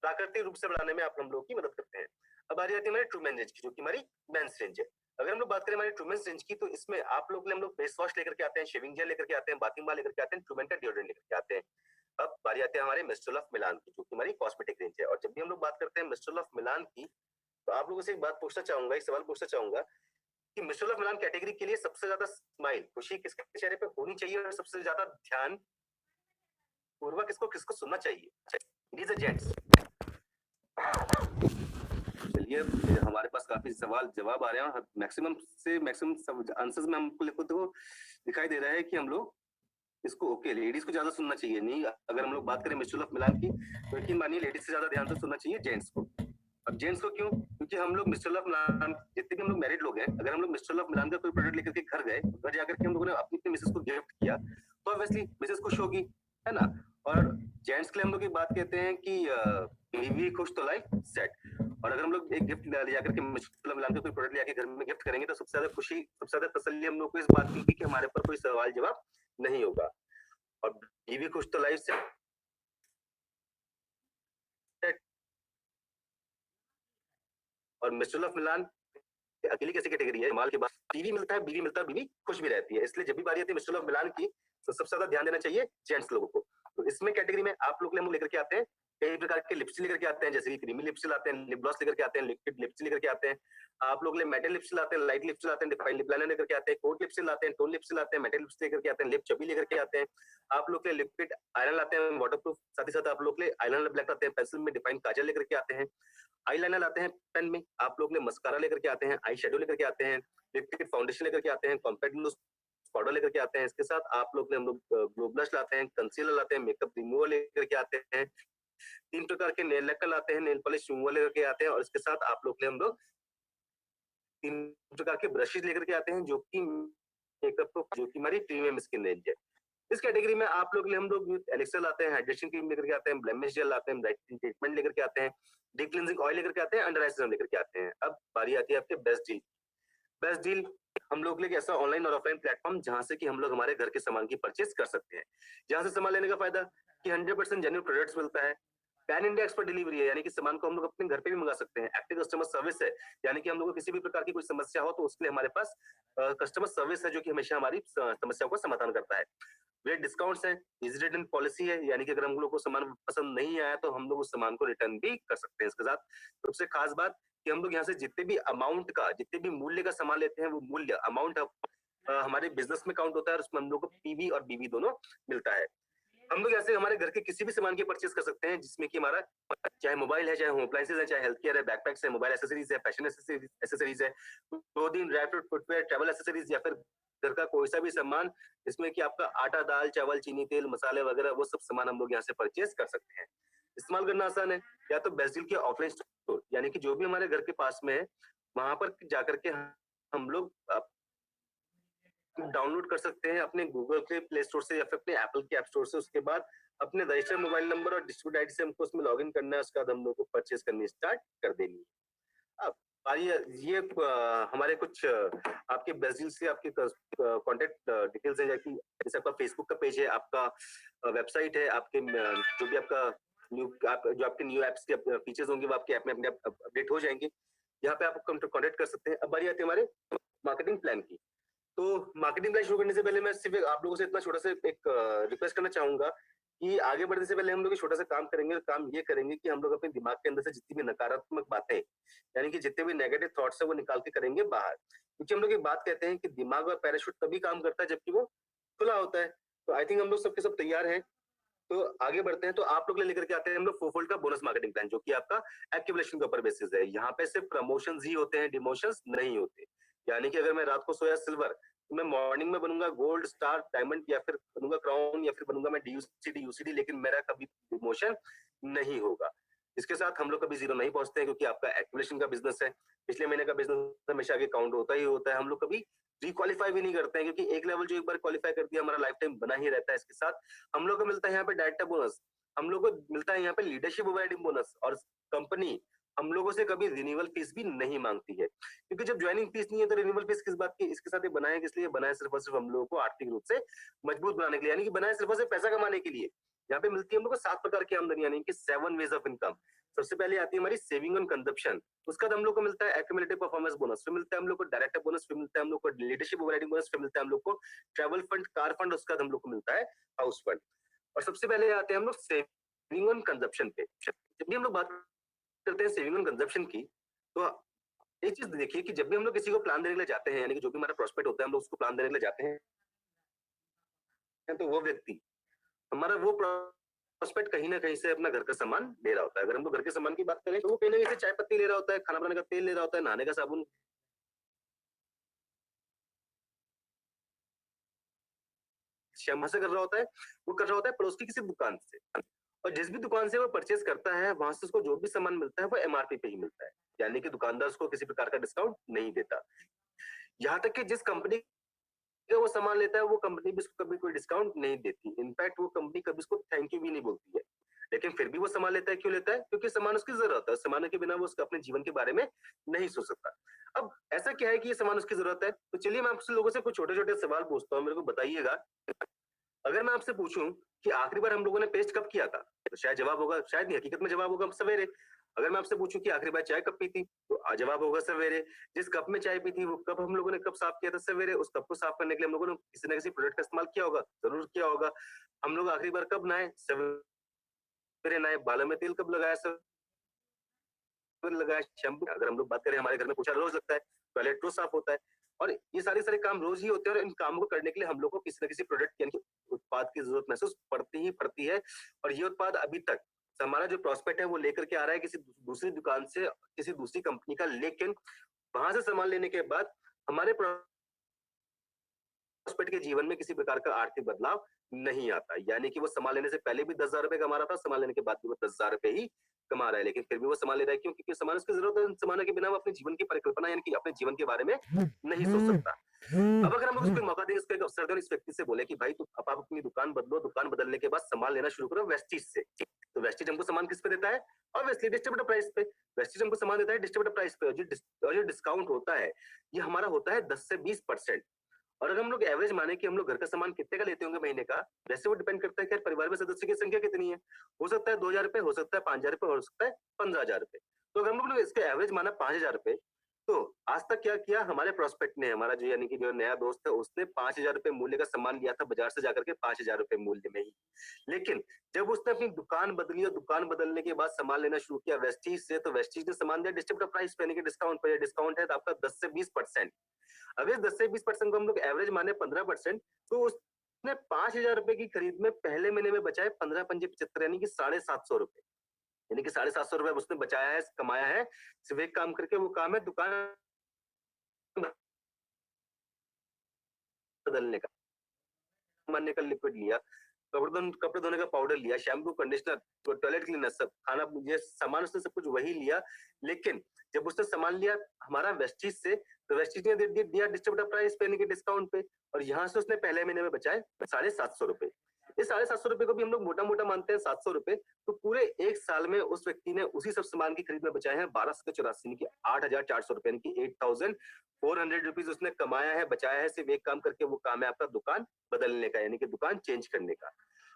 प्राकृतिक रूप से बढ़ाने में आप हम लोग की मदद करते हैं। अब आ रही है हमारी ट्रूमेन रेंज की, जो कि हमारी मेंस रेंज है। अगर हम लोग बात करें हमारी ट्रूमेन रेंज की, तो इसमें आप लोग हम लोग फेस वॉश लेकर के आते हैं, शेविंग जेल लेकर के आते हैं, बाथिंग बार लेकर के आते हैं, ट्रूमेन का डिओड्रेंट लेकर के आते हैं। अब बारी आती है हमारे मिस्ट्रल ऑफ मिलान की, जो कि हमारी कॉस्मेटिक रेंज है। और जब भी हम लोग बात करते हैं मिस्ट्रल ऑफ मिलान की, तो आप लोगों से एक बात पूछना चाहूंगा, एक सवाल पूछना चाहूंगा कि मिस्ट्रल ऑफ मिलान कैटेगरी के लिए सबसे ज्यादा स्माइल, खुशी किसके चेहरे पे होनी चाहिए, और सबसे ज्यादा ध्यान पूर्वक किसको सुनना चाहिए? It is a gents. चलिए, हमारे पास काफी सवाल जवाब आ रहे हैं, और मैक्सिमम आंसर्स में हमको तो दिखाई दे रहा है कि हम लोग इसको ओके लेडीज को ज्यादा सुनना चाहिए। नहीं, अगर हम लोग बात करें मिस्ट्रल ऑफ मिलान की, तो यकीन मानिए लेडीज से ज्यादा ध्यान तो सुनना चाहिए जेंट्स को। अब जेंट्स को क्यों? क्योंकि हम लोग मिस्ट्रल ऑफ मिलान, जितने भी हम लोग मैरिड लोग हैं, अगर हम लोग मिस्ट्रल ऑफ मिलान का कोई प्रोडक्ट लेकर के घर गए, घर जाकर के हम लोगों ने अपनी मिसेस को गिफ्ट किया, तो ऑब्वियसली मिसेस खुश होगी, है ना। और जेंट्स के लिए हम लोग एक बात कहते हैं कि बीवी खुश तो लाइफ सेट। और अगर हम लोग एक गिफ्ट ले जाकर के मिस्ट्रल ऑफ मिलान का कोई प्रोडक्ट ले आके घर में गिफ्ट करेंगे, तो सबसे ज्यादा खुशी, सबसे ज्यादा तसल्ली हम लोग को इस बात की होगी कि हमारे पर कोई सवाल जवाब नहीं होगा। और बीवी खुश तो लाइफ सेट। और मिस्ट्रल ऑफ मिलान अकेली कैसी कैटेगरी है, माल के बाद टीवी मिलता है, बीवी मिलता है, बीवी खुश भी रहती है। इसलिए जब भी बारी आती है मिस्ट्रल ऑफ मिलान की, तो सबसे ज्यादा ध्यान देना चाहिए जेंट्स लोगों को। तो इसमें कैटेगरी में आप लोग हम लेकर के आते हैं कई प्रकार के लिपस्टिक लेकर के आते हैं, जैसे कि क्रीमी लिपस्टिक लाते हैं, लिप ग्लॉस लेकर के आते हैं, लिक्विड लिपस्टिक लेकर के आते हैं। आप लोग मैटेड लिपस्टिक लाते हैं, लाइट लिपस्टिक लाते हैं, डिफाइन लिप लाइनर लेकर के आते हैं, कोट लिपस्टिक लाते हैं, टोन लिपस्टिक लाते हैं, मैटेड लिपस्टिक लेकर के आते हैं, लिप चबी लेकर के आते हैं। आप लोग के लिक्विड आयरन लाते हैं, वाटरप्रूफ। साथ ही साथ आप लोग आईलाइनर ब्लैक लाते हैं, पेंसिल में डिफाइन काजल लेकर के आते हैं, आईलाइनर लाते हैं पेन में। आप लोग मस्कारा लेकर के आते हैं, आई शेडो लेकर के आते हैं, लिक्विड फाउंडेशन लेकर के आते हैं, कॉम्पैक्ट लूज पाउडर लेकर के आते हैं। इसके साथ आप लोग हम लोग ग्लो ब्लश लाते हैं, कंसीलर लाते हैं, मेकअप रिमूवर लेकर के आते हैं, 3 प्रकार के नेल लक्कर लाते हैं, नेल पॉलिश रिमूवर लेकर के आते हैं। और इसके साथ आप लोग हम लोग 3 प्रकार के ब्रशेस लेकर के आते हैं, जो कि मेकअप को, जो कि हमारी प्रीमियम स्किन रेंज है। इस कैटेगरी में आप लोग हम लोग एलिक्सर लाते हैं, हाइड्रेशन क्रीम लेकर के आते हैं, ब्लेमिश जेल लाते हैं, ब्राइटनिंग ट्रीटमेंट लेकर के आते हैं, डीप क्लींजिंग ऑयल लेकर के आते हैं, अंडर आई सीरम लेकर के आते हैं। अब बारी आती है आपके बेस्ट डील। बेस्ट डील हम लोग लेके ऐसा ऑनलाइन और ऑफलाइन प्लेटफॉर्म जहां से कि हम लोग हमारे घर के सामान की परचेज कर सकते हैं। जहां से सामान लेने का फायदा कि 100% जेन्युइन प्रोडक्ट्स मिलता है, पैन इंडिया एक्सपर्ट डिलीवरी है, यानी कि सामान को हम लोग अपने घर पे भी मंगा सकते हैं। एक्टिव कस्टमर सर्विस है, यानी कि हम लोग को किसी भी प्रकार की कोई समस्या हो तो उसके लिए हमारे पास कस्टमर सर्विस है, जो कि हमेशा हमारी समस्याओं का समाधान करता है। ग्रेट डिस्काउंट्स है, इजी रिटर्न पॉलिसी है, यानी कि अगर हम लोग को सामान पसंद नहीं आया तो हम लोग उस सामान को रिटर्न भी कर सकते हैं। इसके साथ सबसे खास बात कि हम लोग यहाँ से जितने भी अमाउंट का, जितने भी मूल्य का सामान लेते हैं, वो मूल्य अमाउंट हमारे बिजनेस में काउंट होता है, और उसमें हम लोग को पीवी और बीवी दोनों मिलता है। हम लोग ऐसे हमारे घर के किसी भी सामान की परचेज कर सकते हैं जिसमें कि हमारा चाहे मोबाइल है, चाहे होम अप्लायंसेज है, चाहे हेल्थ केयर है, बैकपैक्स है, मोबाइल एक्सेसरीज है, फैशन एक्सेसरीज है, clothing, dry fruit, footwear, travel accessories या फिर घर का कोई सा भी सामान जिसमें कि आपका आटा, दाल, चावल, चीनी, तेल, मसाले वगैरह वो सब सामान हम लोग यहाँ से परचेज कर सकते हैं। इस्तेमाल करना आसान है। या तो बेस्ट डील के ऑफलाइन स्टोर यानी कि जो भी हमारे घर के पास में है वहां पर जाकर के हम लोग डाउनलोड कर सकते हैं अपने गूगल के प्ले स्टोर से या फिर अपने एप्पल के ऐप स्टोर से। उसके बाद अपने रजिस्टर्ड मोबाइल नंबर और डिस्ट्रीब्यूटर आईडी से हमको उसमें लॉगिन करना है। उसके बाद हम लोग को परचेज करनी स्टार्ट कर देनी है। अब ये हमारे कुछ आपके बेस्ट डील से आपके कॉन्टेक्ट डिटेल्स है, जैसे आपका फेसबुक का पेज है, आपका वेबसाइट है, आपके जो भी आपका जो आपके न्यू एप्स के फीचर्स होंगे वो आपके ऐप में अपने अपडेट हो जाएंगे। यहाँ पे आप कॉन्टेक्ट कर सकते हैं। अब बारी आती है हमारे मार्केटिंग प्लान की। तो मार्केटिंग प्लान शुरू करने से पहले मैं सिर्फ आप लोगों से इतना छोटा सा एक रिक्वेस्ट करना चाहूंगा कि आगे बढ़ने से पहले हम लोग छोटा सा काम करेंगे। काम ये करेंगे कि हम लोग अपने दिमाग के अंदर से जितनी भी नकारात्मक बातें यानी कि जितने भी नेगेटिव थॉट्स है वो निकाल के करेंगे बाहर। क्योंकि हम लोग एक बात कहते हैं कि दिमाग और पैराशूट तभी काम करता है जबकि वो खुला होता है। तो आई थिंक हम लोग सबके सब तैयार हैं। तो आगे बढ़ते हैं। तो आप लोग लेकर के आते हैं हम लोग फोरफोल्ड का बोनस मार्केटिंग प्लान, जो कि आपका एक्टिवेशन के ऊपर बेसिस है। यहाँ पे सिर्फ प्रमोशंस ही होते हैं, डिमोशंस नहीं होते। यानी कि अगर मैं रात को सोया सिल्वर तो मैं मॉर्निंग में बनूंगा गोल्ड, स्टार, डायमंड या फिर बनूंगा क्राउन या फिर बनूंगा मैं डीयूसीडी, यूसीडी, लेकिन मेरा कभी डिमोशन नहीं होगा। इसके साथ हम लोग कभी जीरो नहीं पहुंचते हैं क्योंकि आपका एक्टिवेशन का बिजनेस है। पिछले महीने का बिजनेस हमेशा आगे काउंट होता ही होता है। हम लोग कभी रिक्वालीफाई भी नहीं करते हैं क्योंकि एक लेवल जो एक बार क्वालिफाई कर दिया हमारा लाइफ टाइम बना ही रहता है। इसके साथ हम लोग को मिलता है यहाँ पे डायरेक्टर बोनस, हम लोग को मिलता है यहाँ पे लीडरशिप ओवरराइडिंग बोनस, और कंपनी हम लोगों से कभी रिन्यूअल फीस भी नहीं मांगती है। क्योंकि जब ज्वाइनिंग फीस नहीं है तो रिन्यूअल फीस किस बात की। इसके साथ ये बनाया किस लिए बनाया, सिर्फ और सिर्फ हम लोगों को आर्थिक रूप से मजबूत बनाने के लिए, यानी कि बनाया सिर्फ और सिर्फ पैसा कमाने के लिए। यहाँ पे मिलती है हम लोग को 7 प्रकार की आमदनी, यानी कि 7 वेज ऑफ इनकम। सबसे पहले आती है हमारी सेविंग ऑन कंजप्शन। उसका हम लोग को मिलता है एक्यूमुलेटिव परफॉर्मेंस बोनस, फिर मिलता है हम लोग को डायरेक्टर बोनस, फिर मिलता है हम लोग को लीडरशिप ओवरराइडिंग बोनस, फिर मिलता है हम लोग को ट्रैवल फंड, कार फंड, उसका हम लोग को मिलता है हाउस फंड। और सबसे पहले आते हैं हम लोग सेविंग ऑन कंजप्शन पे। जब भी हम लोग बात करते हैं सेविंग ऑन कंजप्शन की, तो एक चीज देखिए कि जब भी हम लोग किसी को प्लान देने के लिए जाते हैं, यानी कि जो भी हमारा प्रोस्पेक्ट होता है हम लोग उसको प्लान देने के लिए जाते हैं, तो वो व्यक्ति हमारा वो प्रोस्पेक्ट कहीं ना कहीं से अपना घर का सामान ले रहा होता है। अगर हम लोग घर के सामान की बात करें तो वो कहीं ना कहीं से चाय पत्ती ले रहा होता है, खाना बनाने का तेल ले रहा होता है, नहाने का साबुन, शैम्पू से कर रहा होता है, वो कर रहा होता है पड़ोस की किसी दुकान से। और जिस भी दुकान से वो परचेज करता है वहां से उसको जो भी सामान मिलता है वो एमआरपी पे ही मिलता है, यानी कि दुकानदार उसको किसी प्रकार का डिस्काउंट नहीं देता। यहाँ तक कि जिस कंपनी का वो सामान लेता है वो कंपनी भी उसको कभी कोई डिस्काउंट नहीं देती। इनफैक्ट वो कंपनी कभी उसको थैंक यू भी नहीं बोलती है। लेकिन फिर भी वो सामान लेता है। क्यों लेता है? क्योंकि सामान उसकी जरूरत है। सामान के बिना वो उसका अपने जीवन के बारे में नहीं सोच सकता। अब ऐसा क्या है कि ये सामान उसकी जरूरत है? तो चलिए मैं आपसे लोगों से कुछ छोटे छोटे सवाल पूछता हूँ, मेरे को बताइएगा। अगर मैं आपसे पूछूं कि आखिरी बार हम लोगों ने पेस्ट कब किया था, तो शायद जवाब होगा, शायद नहीं, हकीकत में जवाब होगा सवेरे। अगर मैं आपसे पूछूं कि आखिरी बार चाय कब पी थी, तो जवाब होगा सवेरे। जिस कप में चाय पी थी वो कब हम लोगों ने कब साफ किया था, सवेरे। उस कप को साफ करने के लिए हम लोगों ने किसी न किसी प्रोडक्ट का इस्तेमाल किया होगा, जरूर किया होगा। हम लोग आखिरी बार कब नहाए, सवेरे नहाए। बालों में तेल कब लगाया, सवेरे लगाया। शैम्पू, अगर हम लोग बात करें हमारे घर में पोछा रोज लगता है, टॉयलेट रोज साफ होता है। और ये सारे काम रोज ही होते हैं। और इन कामों को करने के लिए हम लोग को किसी न किसी प्रोडक्ट यानी कि उत्पाद की जरूरत महसूस पड़ती ही पड़ती है। और ये उत्पाद अभी तक हमारा जो प्रोस्पेक्ट है वो लेकर के आ रहा है किसी दूसरी दुकान से, किसी दूसरी कंपनी का। लेकिन वहां से सामान लेने के बाद हमारे प्रोस्पेक्ट के जीवन में किसी प्रकार का आर्थिक बदलाव नहीं आता। यानी कि वो सामान लेने से पहले भी 10,000 रुपए कमा रहा था, सामान लेने के बाद भी वो 10,000 रुपए ही कमा रहा है। लेकिन फिर भी वो सामान ले रहा है। क्यों? क्योंकि सामान उसकी जरूरत है। सामान के बिना वो अपने जीवन की परिकल्पना यानी कि अपने जीवन के बारे में नहीं सोच सकता। अब अगर हम लोग उसको मौका दें, इसको एक अवसर दें, इस व्यक्ति से बोले कि भाई अब आप अपनी दुकान बदलो, दुकान बदलने के बाद सामान लेना शुरू करो वेस्टीज से। तो वेस्टीज हमको सामान किस पे देता है? ऑब्वियसली डिस्ट्रीब्यूटर प्राइस पे। वेस्टीज हमको सामान देता है डिस्ट्रीब्यूटर प्राइस पे। और जो डिस्काउंट होता है ये हमारा होता है 10 से 20%। और अगर हम लोग एवरेज माने कि हम लोग घर का सामान कितने का लेते होंगे महीने का, वैसे वो डिपेंड करता है कि परिवार में सदस्य की संख्या कितनी है। हो सकता है 2,000 रुपए, हो सकता है 5,000 रुपए, हो सकता है 15,000 रुपए। तो अगर हम लोग ने इसका एवरेज माना 5,000 रुपए, तो आज तक क्या किया हमारे प्रोस्पेक्ट ने, हमारा जो यानी कि जो नया दोस्त है उसने 5,000 रुपए मूल्य का सामान लिया था बाजार से जाकर के, 5,000 रुपए मूल्य में ही। लेकिन जब उसने अपनी दुकान बदली और दुकान बदलने के बाद सामान लेना शुरू किया वेस्टीज से, तो वेस्टीज ने सामान दिया डिस्ट्रीब्यूटर प्राइस पे यानी कि डिस्काउंट पे। डिस्काउंट है तो आपका 10 से 20%। अगर 10 से 20% को हम लोग एवरेज माने 15%, तो उस उसने 5,000 रुपए की खरीद में पहले महीने में बचाए 15 पंजे 75 यानी कि 750 रुपए, यानी कि 750 रुपए उसने बचाया है, कमाया है सिर्फ एक काम करके। वो काम है दुकान बदलने का, मारने का लिक्विड लिया, कपड़े धोने का पाउडर लिया, शैम्पू, कंडीशनर, टॉयलेट क्लीनर, सब खाना, ये सामान उसने सब कुछ वही लिया। लेकिन जब उसने सामान लिया हमारा वेस्टीज से, तो वेस्टीज ने दिया डिस्ट्रीब्यूटर प्राइस पे यानी कि डिस्काउंट पे, और यहाँ से उसने पहले महीने में बचाए 750 रुपए। इस 750 रुपए को भी हम लोग मोटा मोटा मानते हैं 700 रुपए, तो पूरे एक साल में उस व्यक्ति ने उसी सब सामान की खरीद में बचाए हैं 1284 यानी कि 8,400 रुपए, यानी कि 8,400 रुपीज उसने कमाया है, बचाया है सिर्फ एक काम करके। वो काम है आपका दुकान बदलने का, यानी कि दुकान चेंज करने का।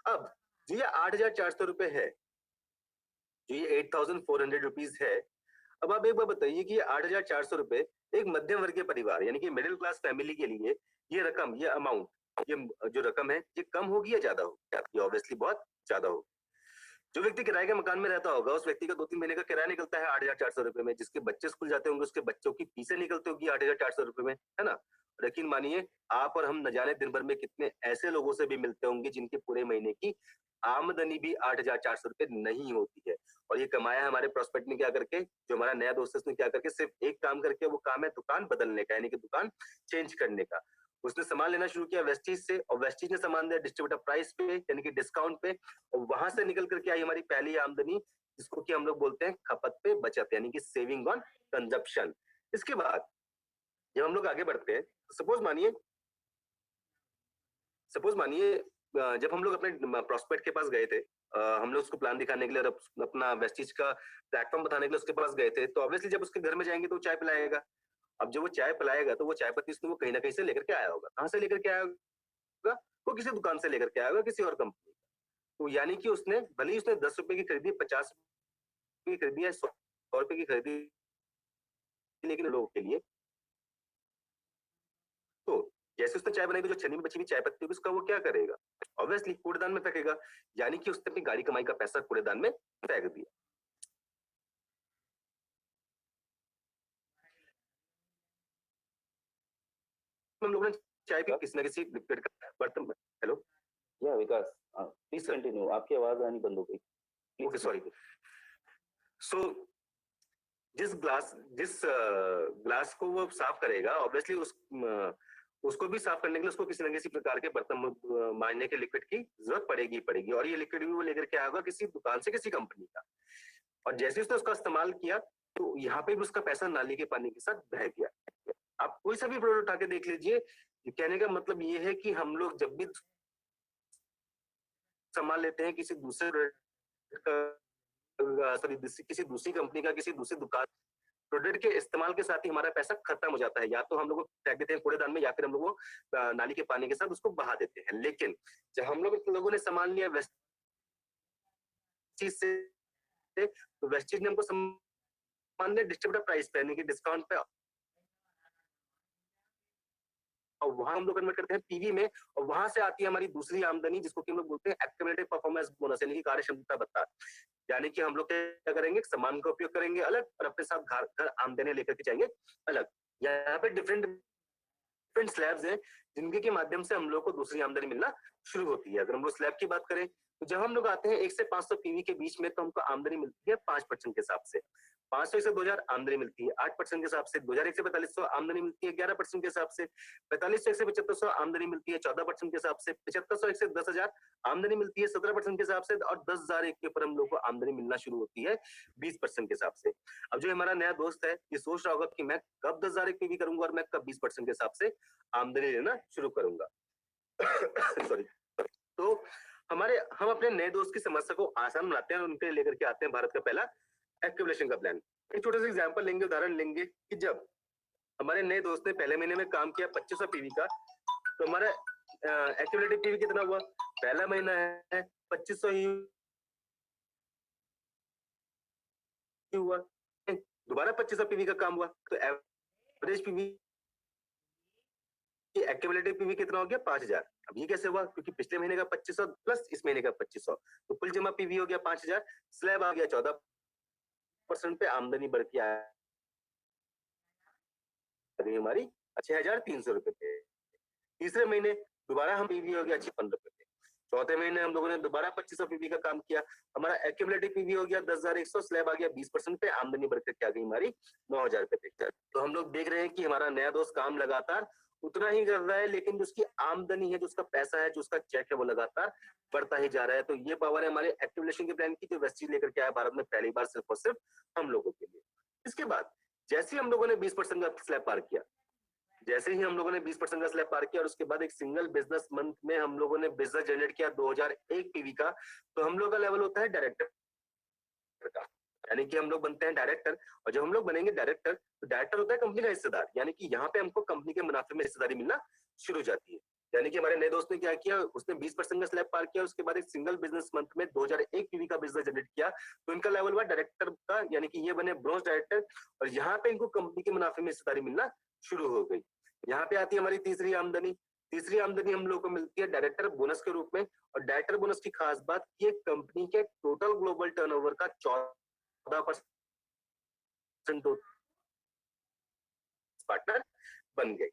अब जो ये 8,400 रुपए है, जो ये 8,400 रुपीज है, अब आप एक बार बताइए कि 8,400 रुपए एक मध्यम वर्गीय परिवार यानी कि मिडिल क्लास फैमिली के लिए ये रकम, ये अमाउंट, ये जो रकम है ये कम होगी या ज्यादा होगी? ये ऑब्वियसली बहुत ज्यादा होगी। जो व्यक्ति किराए के मकान में रहता होगा उस व्यक्ति का 2-3 महीने का किराया निकलता है 8,400 रुपए में, जिसके बच्चे स्कूल जाते होंगे उसके बच्चों की फीसें निकलती होगी 8,400 रुपए में, है ना? यकीन मानिए आप और हम न जाने दिन भर में कितने ऐसे लोगों से भी मिलते होंगे जिनके पूरे महीने की आमदनी भी 8,400 रुपए नहीं होती है, और ये कमाया हमारे प्रोस्पेक्ट ने क्या करके, जो हमारा नया दोस्त है उसने क्या करके, सिर्फ एक काम करके। वो काम है दुकान बदलने का, यानी कि दुकान चेंज करने का। उसने सामान लेना शुरू किया वेस्टीज से, और वेस्टीज ने सामान दिया डिस्ट्रीब्यूटर प्राइस पे यानी कि डिस्काउंट पे, और वहां से निकल करके आई हमारी पहली आमदनी, जिसको कि हम लोग बोलते हैं खपत पे बचत, यानी कि सेविंग ऑन कंजप्शन। इसके बाद जब हम लोग आगे बढ़ते हैं, सपोज मानिए जब हम लोग अपने प्रोस्पेक्ट के पास गए थे, हम लोग उसको प्लान दिखाने के लिए और अपना वेस्टीज का प्लेटफॉर्म बताने के लिए उसके पास गए थे, तो ऑब्वियसली जब उसके घर में जाएंगे तो वो चाय पिलाएगा। अब जब वो चाय पिलाएगा तो वो चाय पत्ती उसने वो कहीं ना कहीं से लेकर के आया होगा। कहाँ से लेकर के आया होगा? वो किसी दुकान से लेकर के आया होगा, किसी और कंपनी। तो यानी कि उसने भले ही उसने 10 रुपए की खरीदी, 50 रुपए की खरीदी या 100 रुपए की खरीदी, लेकिन लोगों के लिए तो जैसे उसने चाय बनाई तो जो छन्नी में बची हुई चाय पत्ती होगी उसका वो क्या करेगा? ऑब्वियसली कूड़ेदान में फेंकेगा। यानी कि उसने अपनी गाड़ी कमाई का पैसा कूड़ेदान में फेंक दिया। हम लोगों ने चाय पी किसी ना किसी लिक्विड का बर्तन में। हेलो या विकास, प्लीज कंटिन्यू, आपकी आवाज आनी बंद हो गई। Okay sorry. सो जिस ग्लास को वो साफ करेगा, ऑब्वियसली उसको भी साफ करने के लिए उसको किसी न किसी प्रकार के बर्तन मांजने के लिक्विड की जरूरत पड़ेगी पड़ेगी, और ये लिक्विड भी वो लेकर के आएगा किसी दुकान से, किसी कंपनी का। और जैसे उसने उसका इस्तेमाल किया तो यहाँ पे भी उसका पैसा नाली के पानी के साथ बह गया। आप कोई सा भी प्रोडक्ट उठा के देख लीजिए, कहने का मतलब ये है कि हम लोग जब भी सामान लेते हैं किसी दूसरे किसी दूसरी कंपनी का, किसी दूसरी दुकान, प्रोडक्ट के इस्तेमाल के साथ ही हमारा पैसा खत्म हो जाता है। या तो हम लोग फेंक देते हैं कूड़ेदान में, या फिर हम लोग नाली के पानी के साथ उसको बहा देते हैं। लेकिन जब हम लोगों ने सामान लिया वेस्टीज से, तो वेस्टीज ने हमको सामान लिया डिस्ट्रीब्यूटर प्राइस पे यानी कि डिस्काउंट पे, और वहां हम लोग कन्वर्ट करते हैं पीवी में, और वहां से आती है हमारी दूसरी आमदनी, जिसको कि हम लोग बोलते हैं एक्टिवेटेड परफॉर्मेंस बोनस यानी कि कार्य क्षमता भत्ता। यानी कि हम लोग क्या करेंगे, सामान का उपयोग करेंगे अलग और अपने साथ घर आमदनी लेकर के जाएंगे अलग। यहाँ पे डिफरेंट डिफरेंट स्लैब्स हैं जिनके के माध्यम से हम लोग को दूसरी आमदनी मिलना शुरू होती है। अगर हम लोग स्लैब की बात करें तो जब हम लोग आते हैं 1 से 500 पीवी के बीच में, तो हमको आमदनी मिलती है 5% के हिसाब से। 500 से 2000 आमदनी मिलती है 8% के हिसाब से। 2001 से 4500 आमदनी मिलती है 11% के हिसाब से। 4500 से 7500 आमदनी मिलती है 14% के हिसाब से। 7500 से 10,000 आमदनी मिलती है 17% के हिसाब से, और 10,000 के ऊपर हम लोग को आमदनी मिलना शुरू होती है 20% के हिसाब से। अब जो हमारा नया दोस्त है ये सोच रहा होगा कि मैं कब 10,000 पीवी करूंगा और मैं कब 20% के हिसाब से आमदनी लेना शुरू करूंगा। सॉरी। तो हम अपने नए दोस्त की समस्या को आसान बनाते हैं और उनके लेकर के आते हैं भारत का पहला एक्टिवेशन का प्लान। एक छोटा सा एग्जांपल लेंगे, उदाहरण लेंगे कि जब हमारे नए दोस्त ने पहले महीने में काम किया 2500 पीवी का, तो हमारा एक्टिवेटेड पीवी कितना हुआ? पहला महीना है 2500 ही हुआ, दोबारा 2500 पीवी का काम हुआ, तो एवरेज पीवी एक्टिवेटेड पीवी कितना हो गया? 5000। अब ये कैसे हुआ? क्योंकि पिछले महीने का 2500 प्लस इस महीने का 2500, तो कुल जमा पीवी हो गया 5000, स्लैब आ गया 14% पे, आमदनी बढ़ के आ गई हमारी 6,300 रुपए पे। तीसरे महीने दोबारा हम पीवी हो गया 56 पे थे। चौथे महीने हम लोगों ने दोबारा 2500 पीवी का काम किया, हमारा एक्यूमुलेटिव पीवी हो गया 10,100, स्लैब आ गया 20% पे, आमदनी बढ़कर क्या गई हमारी 9,000 रुपए पे। तो हम लोग देख रहे हैं कि हमारा नया दोस्त काम लगातार उतना ही कर रहा है, लेकिन जो उसकी आमदनी है, जो उसका पैसा है, जो उसका चेक है, वो लगातार बढ़ता ही जा रहा है। तो ये पावर है हमारे एक्टिवेशन के प्लान की, जो वेस्टीज लेकर के आया भारत में पहली बार सिर्फ और सिर्फ हम लोगों के लिए। इसके बाद जैसे ही हम लोगों ने 20% का स्लैब पार किया, जैसे ही हम लोगों ने 20% का स्लैब पार किया और उसके बाद एक सिंगल बिजनेस मंथ में हम लोगों ने बिजनेस जनरेट किया 2001 पीवी का, तो हम लोग का लेवल होता है डायरेक्टर का, यानी कि हम लोग बनते हैं डायरेक्टर। और जब हम लोग बनेंगे डायरेक्टर, तो डायरेक्टर होता है कंपनी का हिस्सेदार, यानी कि यहाँ पे हमको कंपनी के मुनाफे में हिस्सेदारी मिलना शुरू हो जाती है। यानी कि हमारे नए दोस्त ने क्या किया, उसने 20% का स्लैब पार किया, उसके बाद एक सिंगल बिजनेस मंथ में 2001 पीवी का बिजनेस जनरेट किया, तो इनका लेवल हुआ डायरेक्टर का, यानी कि ये बने ब्रोंज डायरेक्टर। और यहाँ पे इनको कंपनी के मुनाफे में हिस्सेदारी मिलना शुरू हो गई। यहाँ पे आती है हमारी तीसरी आमदनी। तीसरी आमदनी हम लोग को मिलती है डायरेक्टर बोनस के रूप में। और डायरेक्टर बोनस की खास बात, ये कंपनी के टोटल ग्लोबल टर्नओवर का 14% पार्टनर बन गए।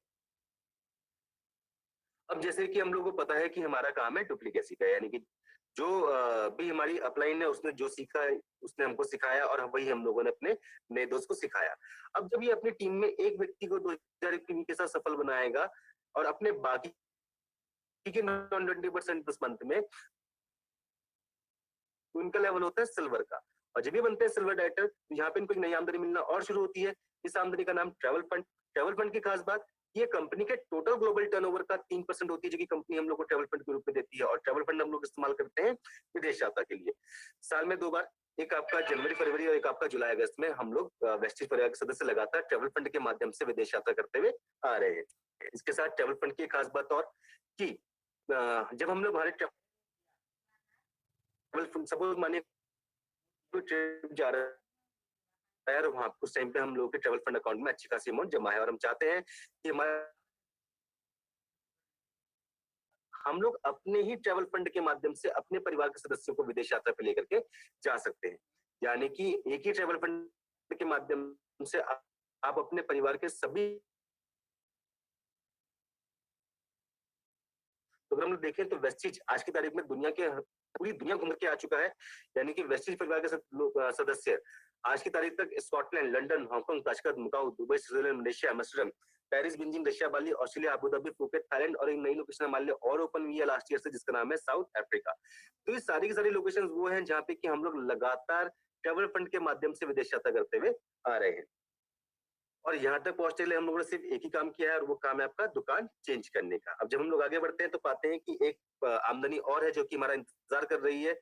अब जैसे कि हम लोग को पता है कि हमारा काम है डुप्लीकेसी का, यानी कि जो भी हमारी अपलाइन है, उसने जो सीखा है उसने हमको सिखाया, और वही हम लोगों ने अपने नए दोस्त को सिखाया। अब जब ये अपनी टीम में एक व्यक्ति को 2001 पीवी के साथ सफल बनाएगा और अपने बाकी के 20% इस मंथ में, तो इनका लेवल होता है सिल्वर का। और जब ये बनते हैं सिल्वर डायरेक्टर, तो यहाँ पे इनको एक नई आमदनी मिलना और शुरू होती है। इस आमदनी का नाम ट्रैवल फंड। ट्रैवल फंड की खास बात, ये कंपनी के टोटल ग्लोबल टर्नओवर का 3% होती है, जो कि कंपनी हम लोग को ट्रैवल फंड के रूप में देती है। और ट्रैवल फंड हम लोग इस्तेमाल करते हैं विदेश यात्रा के लिए। साल में 2 बार, एक आपका जनवरी फरवरी और एक आपका जुलाई अगस्त में, हम लोग वेस्टीज परिवार के सदस्य लगातार ट्रैवल फंड के माध्यम से विदेश यात्रा करते हुए आ रहे हैं। इसके साथ ट्रैवल फंड की खास बात और कि जब हम लोग हमारे ट्रैवल फंड, सपोज मानिए ट्रिप जा रहा है, और वहां उस टाइम पे हम लोग के ट्रैवल फंड अकाउंट में अच्छी खासी अमाउंट जमा है, और हम चाहते हैं कि हम लोग अपने ही ट्रैवल फंड के माध्यम से अपने परिवार के सदस्यों को विदेश यात्रा पे लेकर के जा सकते हैं। यानी कि एक ही ट्रैवल फंड के माध्यम से आप अपने परिवार के सभी, तो अगर हम लोग देखें तो वेस्टीज आज की तारीख में दुनिया के पूरी दुनिया घूम के आ चुका है। यानी कि वेस्टीज परिवार के सदस्य आज की तारीख तक Scotland, London, Hong Kong, Tashkent, Macau, Dubai, Switzerland, Malaysia, Amsterdam, Paris, Beijing, Russia, Bali, Australia, Abu Dhabi, Phuket, Thailand, और एक नई लोकेशन मान लिया और ओपन हुई है लास्ट ईयर से, जिसका नाम है साउथ अफ्रीका। तो ये सारी की सारी लोकेशन वो हैं जहाँ पे कि हम लोग लगातार ट्रैवल फंड के माध्यम से विदेश यात्रा करते हुए आ रहे हैं। और यहाँ तक पहुंचने के लिए हम लोगों ने सिर्फ एक ही काम किया है, और वो काम है आपका दुकान चेंज करने का। अब जब हम लोग आगे बढ़ते हैं तो पाते हैं कि एक आमदनी और है जो कि हमारा इंतजार कर रही है।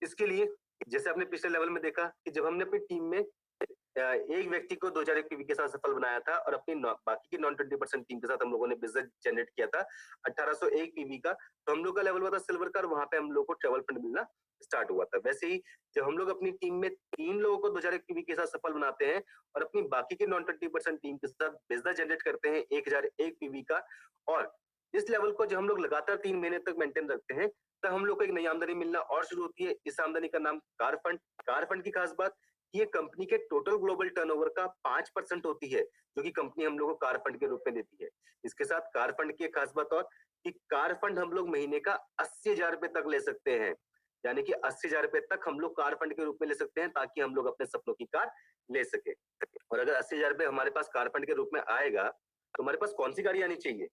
इसके लिए जैसे आपने पिछले लेवल में देखा कि जब हमने अपनी टीम में एक व्यक्ति को 2001 पीवी के साथ सफल बनाया था, और अपनी बाकी की 20% टीम के साथ हम लोगों ने बिजनेस जनरेट किया था 1801 पीवी का, तो हम लोग का लेवल हुआ था सिल्वर का, और वहां पे हम लोग को ट्रैवल फंड मिलना स्टार्ट हुआ था। वैसे ही जब हम लोग अपनी टीम में 3 लोगों को 2001 पीवी के साथ सफल बनाते हैं और अपनी बाकी की 20% टीम के साथ बिजनेस जनरेट करते हैं 1001 पीवी का, और इस लेवल को जब हम लोग लगातार 3 महीने तक मेंटेन रखते हैं, तब हम लोग को एक नई आमदनी मिलना और शुरू होती है। इस आमदनी का नाम कार फंड। कार फंड की खास बात, ये कंपनी के टोटल ग्लोबल टर्नओवर का 5% होती है, जो कि कंपनी हम लोग को कार फंड के रूप में देती है। इसके साथ कार फंड की खास बात और कि कार फंड हम लोग महीने का 80,000 रुपए तक ले सकते हैं। यानी कि 80,000 रुपए तक हम लोग कार फंड के रूप में ले सकते हैं, ताकि हम लोग अपने सपनों की कार ले सके। और अगर 80,000 रुपए हमारे पास कार फंड के रूप में आएगा, तो हमारे पास कौन सी गाड़ी आनी चाहिए?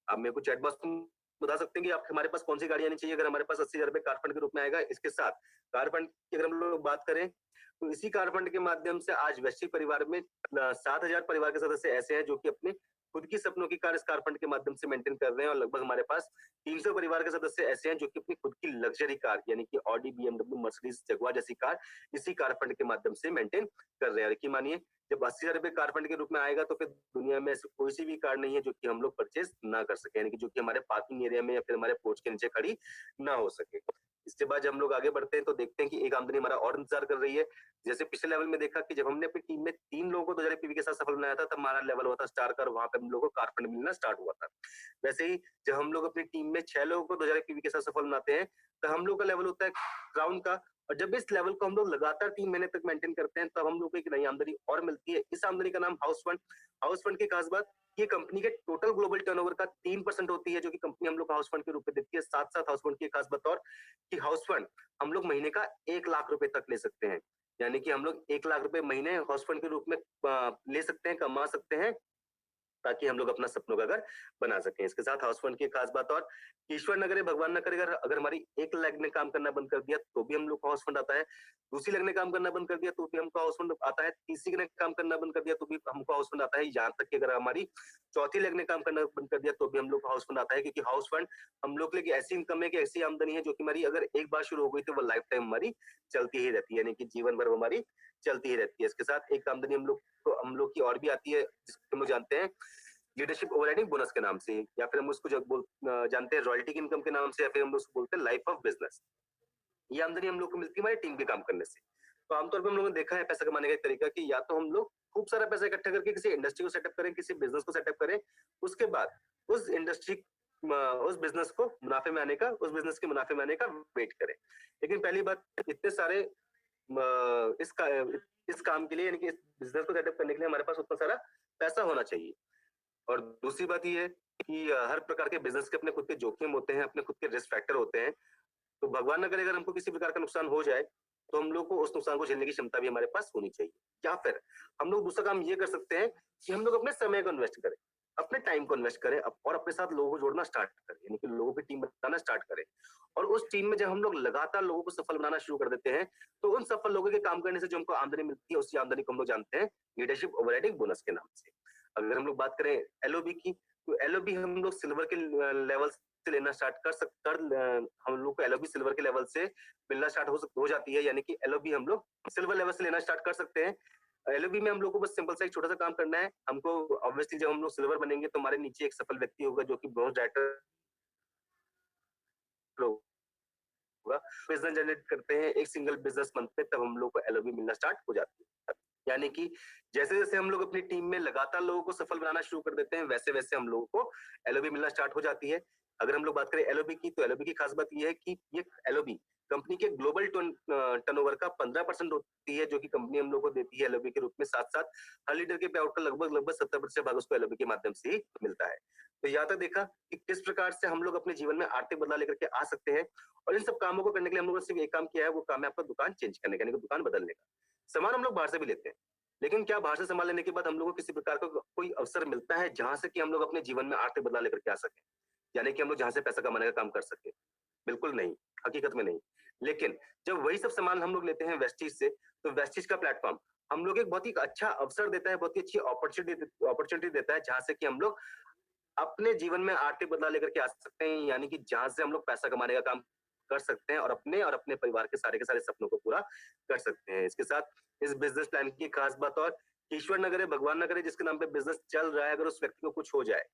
आप मेरे को चैट बॉक्स में बता सकते हैं कि आप हमारे पास कौन सी गाड़ी आनी चाहिए अगर हमारे पास 80,000 रुपए कार फंड के रूप में आएगा। इसके साथ कार फंड की अगर हम लोग बात करें, तो इसी कार फंड के माध्यम से आज वैश्विक परिवार में 7,000 परिवार के सदस्य ऐसे हैं जो कि अपने खुद की सपनों की कार इस कार फंड के माध्यम से मेंटेन कर रहे हैं, और लगभग हमारे पास 300 परिवार के सदस्य ऐसे हैं जो कि अपनी खुद की लग्जरी कार, यानी कि ऑडी, बीएमडब्ल्यू, मर्सिडीज, जगुआर जैसी कार इसी कार फंड के माध्यम से मेंटेन कर रहे हैं। कि मानिए जब 80,000 रुपए कार फंड के रूप में आएगा, तो फिर दुनिया में ऐसी कोई सी भी कार नहीं है जो कि हम लोग परचेज ना कर सके, यानी कि जो कि हमारे पार्किंग एरिया में या फिर हमारे पोर्च के नीचे खड़ी ना हो सके। इसके बाद जब हम लोग आगे बढ़ते हैं तो देखते हैं कि एक आमदनी हमारा और इंतजार कर रही है। जैसे पिछले लेवल में देखा कि जब हमने अपनी टीम में 3 लोगों को 2001 पीवी के साथ सफल बनाया था, तब हमारा लेवल हुआ था स्टार का, और वहां पे हम लोगों को कार फंड मिलना स्टार्ट हुआ था। वैसे ही जब हम लोग अपनी टीम में 6 लोगों को 2001 पीवी के साथ सफल बनाते हैं, तो हम लोग का लेवल होता है क्राउन का, और जब इस लेवल को हम लोग लगातार 3 महीने तक मेंटेन करते हैं, तब हम लोग को एक नई आमदनी और मिलती है। इस आमदनी का नाम हाउस फंड। हाउस फंड की खास बात, ये कंपनी के टोटल ग्लोबल टर्नओवर का 3% होती है, जो कि कंपनी हम लोग को हाउस फंड के रूप में देती है। साथ-साथ हाउस फंड की खास बात और कि हाउस फंड हम लोग महीने का 1 लाख रुपए तक ले सकते हैं। यानी कि हम लोग 1 लाख रुपए महीने हाउस फंड के रूप में ले सकते हैं, कमा सकते हैं, ताकि हम लोग अपना सपनों का घर बना सकें। इसके साथ हाउस फंड की खास बात और ईश्वर न करे, भगवान न करे, अगर हमारी एक लेग ने काम करना बंद कर दिया तो भी हम लोग को हाउस फंड आता है। दूसरी लेग ने काम करना बंद कर दिया तो भी हमको हाउस फंड आता है। तीसरी ने काम करना बंद कर दिया तो भी हमको हाउस फंड आता है। यहाँ तक कि अगर हमारी चौथी लेग ने काम करना बंद कर दिया तो भी हम लोग को हाउस फंड आता है, क्योंकि हाउस फंड हम लोग के लिए एक ऐसी इनकम है कि ऐसी आमदनी है जो कि हमारी अगर एक बार शुरू हो गई तो वो लाइफ टाइम हमारी चलती ही रहती है, यानी कि जीवन भर वो हमारी चलती ही रहती है। इसके साथ एक आमदनी हम लोग की और भी आती है, जिसको हम लोग जानते हैं लीडरशिप ओवरराइडिंग बोनस के नाम से, या फिर हम उसको जानते हैं रॉयल्टी की इनकम के नाम से, या फिर हम उसको बोलते हैं लाइफ ऑफ बिजनेस। ये आमदनी हम लोग को मिलती है हमारी टीम के काम करने से। तो आमतौर पर हम लोगों ने देखा है पैसा कमाने का एक तरीका कि या तो हम लोग खूब सारा पैसा इकट्ठा करके किसी इंडस्ट्री को सेटअप करें, किसी बिजनेस को सेटअप करें, उसके बाद उस इंडस्ट्री उस बिजनेस को मुनाफे में आने का, उस बिजनेस के मुनाफे में आने का वेट करें। लेकिन पहली बात, इतने सारे इस काम के लिए, यानी कि इस बिजनेस को सेटअप करने के लिए हमारे पास उतना सारा पैसा होना चाहिए। और दूसरी बात ये है कि हर प्रकार के बिजनेस के अपने खुद के जोखिम होते हैं, अपने खुद के रिस्क फैक्टर होते हैं। तो भगवान न करे अगर हमको किसी प्रकार का नुकसान हो जाए, तो हम लोग को उस नुकसान को झेलने की क्षमता भी हमारे पास होनी चाहिए। या फिर हम लोग दूसरा काम ये कर सकते हैं कि हम लोग अपने समय को इन्वेस्ट करें, अपने टाइम को इन्वेस्ट करें और अपने साथ लोगों को जोड़ना स्टार्ट करें, यानी कि लोगों की टीम बनाना स्टार्ट करें। और उस टीम में जब हम लोग लगातार लोगों को सफल बनाना शुरू कर देते हैं, तो उन सफल लोगों के काम करने से जो हमको आमदनी मिलती है, उसी आमदनी को हम लोग जानते हैं लीडरशिप ओवरराइडिंग बोनस के नाम से। अगर हम लोग बात करें एलओबी की, तो एलओबी हम लोग सिल्वर के लेवल से लेना स्टार्ट हम लोग को एलओबी सिल्वर के लेवल से मिलना स्टार्ट हो जाती है, यानी कि एलओबी हम लोग सिल्वर लेवल से लेना स्टार्ट कर सकते हैं। एलओबी में हम लोग को बस सिंपल सा एक छोटा सा काम करना है। हमको ऑब्वियसली जब हम लोग सिल्वर बनेंगे तो हमारे नीचे एक सफल व्यक्ति होगा जो कि ब्रॉन्ज डायरेक्टर होगा। बिजनेस जनरेट करते हैं एक सिंगल बिजनेस मंथ में, तब हम लोग को एलओबी मिलना स्टार्ट हो जाती है। यानी कि जैसे जैसे हम लोग अपनी टीम में लगातार लोगों को सफल बनाना शुरू कर देते हैं, वैसे वैसे हम लोगों को एलओबी मिलना स्टार्ट हो जाती है। अगर हम लोग बात करें एलओबी की, तो एलओबी की खास बात यह है कि ये एलओबी कंपनी के ग्लोबल टर्नओवर का 15% होती है, जो कि कंपनी हम लोग को देती है एलओबी के रूप में। साथ साथ हर लीडर के पे आउट का लगभग 70% भाग उसको एलओबी के माध्यम से ही मिलता है। तो यहाँ तक देखा कि किस प्रकार से हम लोग अपने जीवन में आर्थिक बदलाव लेकर के आ सकते हैं। और इन सब कामों को करने के लिए हम लोगों ने सिर्फ एक काम किया है, वो काम है आपका दुकान चेंज करने का, यानी कि दुकान बदलने का। सामान हम लोग बाहर से भी लेते हैं, लेकिन क्या बाहर से सामान लेने के बाद हम लोग को किसी प्रकार का कोई अवसर मिलता है जहां से कि हम लोग अपने जीवन में आर्थिक बदलाव लेकर के आ सके, यानी कि हम लोग जहां से पैसा कमाने का काम कर सके? बिल्कुल नहीं, हकीकत में नहीं। लेकिन जब वही सब सामान हम लोग लेते हैं वेस्टीज से, तो वेस्टीज का प्लेटफॉर्म हम लोग एक बहुत ही अच्छा अवसर देता है, बहुत ही अच्छी अपॉर्चुनिटी देता है, जहां से कि हम लोग अपने जीवन में आर्थिक बदलाव लेकर के आ सकते हैं, यानी कि जहां से हम लोग पैसा कमाने का काम कर सकते हैं और अपने परिवार के सारे सपनों को पूरा कर सकते हैं। इसके साथ इस बिजनेस प्लान की खास बात और ईश्वर न करे, भगवान न करे, जिसके नाम पे बिजनेस चल रहा है, अगर उस व्यक्ति को कुछ हो जाए,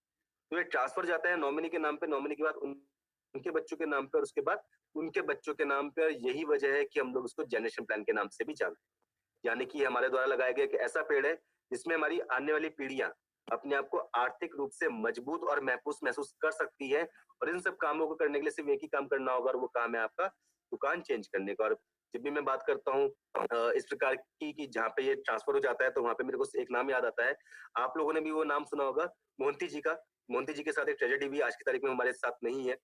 तो ये ट्रांसफर जाता है नॉमिनी के नाम पे, नॉमिनी के बाद उनके बच्चों के नाम पे, और उसके बाद उनके बच्चों के नाम पे। और यही वजह है कि हम लोग उसको जनरेशन प्लान के नाम से भी जानते हैं। यानी कि हमारे द्वारा लगाया गया एक ऐसा पेड़ है जिसमें हमारी आने वाली पीढ़ियां अपने आप को आर्थिक रूप से मजबूत और महसूस कर सकती है। और इन सब कामों को करने के लिए सिर्फ एक ही काम करना होगा, और वो काम है आपका दुकान चेंज करने का। और जब भी मैं बात करता हूँ इस प्रकार की कि जहाँ पे ये ट्रांसफर हो जाता है, तो वहां पे मेरे को एक नाम याद आता है। आप लोगों ने भी वो नाम सुना होगा, मोहंती जी का। मोहंती जी के साथ एक ट्रेजेडी भी आज की तारीख में हमारे साथ नहीं है।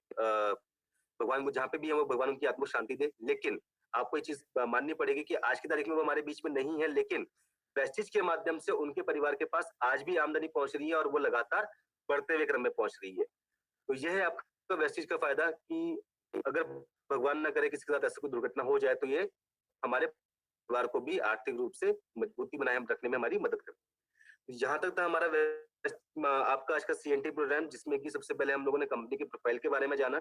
भगवान वो जहाँ पे भी है, वो भगवान उनकी आत्मा को शांति दे। लेकिन आपको ये चीज माननी पड़ेगी कि आज की तारीख में वो हमारे बीच में नहीं है, लेकिन वेस्टिज के माध्यम से उनके परिवार के पास आज भी आमदनी पहुंच रही है, और वो लगातार बढ़ते हुए क्रम में पहुंच रही है। तो यह है आपका वेस्टिज का फायदा कि अगर भगवान न करे किसी के साथ ऐसा कोई दुर्घटना हो जाए, तो ये हमारे परिवार को भी आर्थिक रूप से मजबूती बनाए रखने में हमारी मदद करती है। जहां तक था हमारा आपका आज का सीएनटी प्रोग्राम, जिसमें कि सबसे पहले हम लोगों ने कंपनी के प्रोफाइल के बारे में जाना,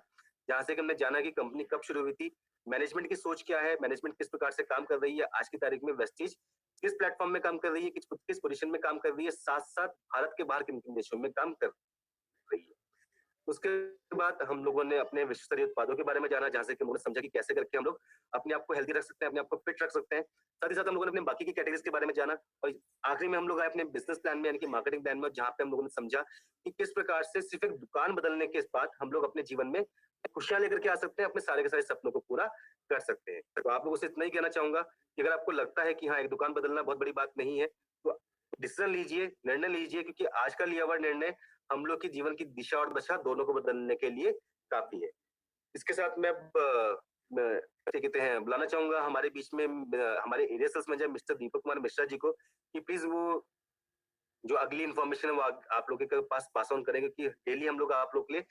जहां से कि हमने जाना कि कंपनी कब शुरू हुई थी, मैनेजमेंट की सोच क्या है, मैनेजमेंट किस प्रकार से काम कर रही है आज की तारीख में, वेस्टिज किस प्लेटफॉर्म में काम कर रही है, किस पोजीशन में काम कर रही है, साथ साथ भारत के बाहर किन किन देशों में काम कर रही है। उसके बाद हम लोगों ने अपने विश्व स्तरीय उत्पादों के बारे में जाना, जहाँ से कि हम लोगों ने समझा कि कैसे करके हम लोग अपने आप को हेल्दी रख सकते हैं, अपने आप को फिट रख सकते हैं। साथ ही साथ हम लोगों ने अपने बाकी की कैटेगरीज के बारे में जाना और आखिरी में हम लोग आए अपने बिजनेस प्लान में, यानी कि मार्केटिंग प्लान में, जहाँ पे हम लोगों ने समझा कि किस प्रकार से सिर्फ एक दुकान बदलने के बाद हम लोग अपने जीवन में खुशियां लेकर के आ सकते हैं, अपने सारे के सारे सपनों को पूरा कर सकते हैं। तो आप लोगों से इतना ही कहना चाहूंगा कि अगर आपको लगता है कि हाँ, एक दुकान बदलना बहुत बड़ी बात नहीं है, तो डिसीजन लीजिए, निर्णय लीजिए, क्योंकि आज का लिया हुआ निर्णय हम लोग के जीवन की दिशा और दशा दोनों को बदलने के लिए काफी है। इसके साथ मैं क्या कहते हैं, बुलाना चाहूंगा हमारे बीच में हमारे area sales manager mister Deepak Kumar Mishra ji को, कि प्लीज वो जो अगली इन्फॉर्मेशन है वो आप लोगों के पास पास ऑन करेंगे, कि डेली हम लोग आप लोग के लिए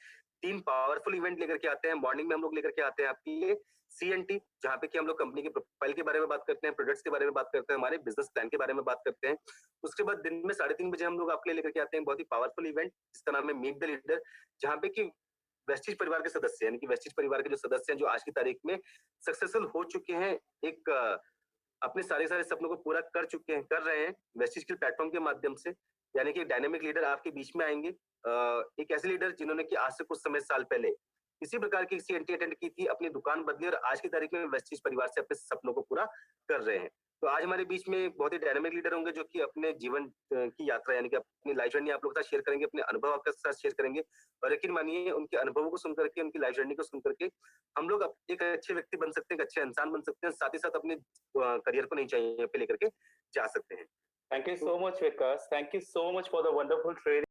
3 पावरफुल इवेंट लेकर के आते हैं। मॉर्निंग में हम लोग लेकर के आते हैं आपके लिए CNT, जहाँ पे कि हम लोग कंपनी के प्रोफाइल के बारे में बात करते हैं, प्रोडक्ट्स के बारे में बात करते हैं, हमारे बिजनेस प्लान के बारे में बात करते हैं। उसके बाद दिन में 3:30 बजे हम लोग आपके लिए लेकर के आते हैं बहुत ही पावरफुल इवेंट, जिसका नाम है मीट द लीडर, जहाँ पे कि वेस्टिज परिवार के सदस्य, यानी कि वेस्टिज परिवार के जो सदस्य हैं, जो आज की तारीख में सक्सेसफुल हो चुके हैं, एक अपने सारे सपनों को पूरा कर रहे हैं वेस्टिज के प्लेटफॉर्म के माध्यम से, यानी कि डायनामिक लीडर आपके बीच में आएंगे। एक ऐसे लीडर जिन्होंने कि आज से कुछ साल पहले इसी प्रकार की CNT अटेंड की थी, अपनी दुकान बदली और आज की तारीख में वेस्टिज परिवार से अपने सपनों को पूरा कर रहे हैं। तो आज हमारे बीच में बहुत ही डायनामिक लीडर होंगे, जो कि अपने जीवन की यात्रा, यानी कि अपनी लाइफ जर्नी आप लोगों के साथ शेयर करेंगे, अपने अनुभव आपके साथ शेयर करेंगे। और यकीन मानिए, उनके अनुभवों को सुनकर के, उनकी लाइफ जर्नी को सुनकर के हम लोग एक अच्छे व्यक्ति बन सकते हैं, एक अच्छे इंसान बन सकते हैं, साथ ही साथ अपने करियर को नई ऊंचाइयों पे लेकर के जा सकते हैं। Thank you so much, Vikas. Thank you so much for the wonderful training.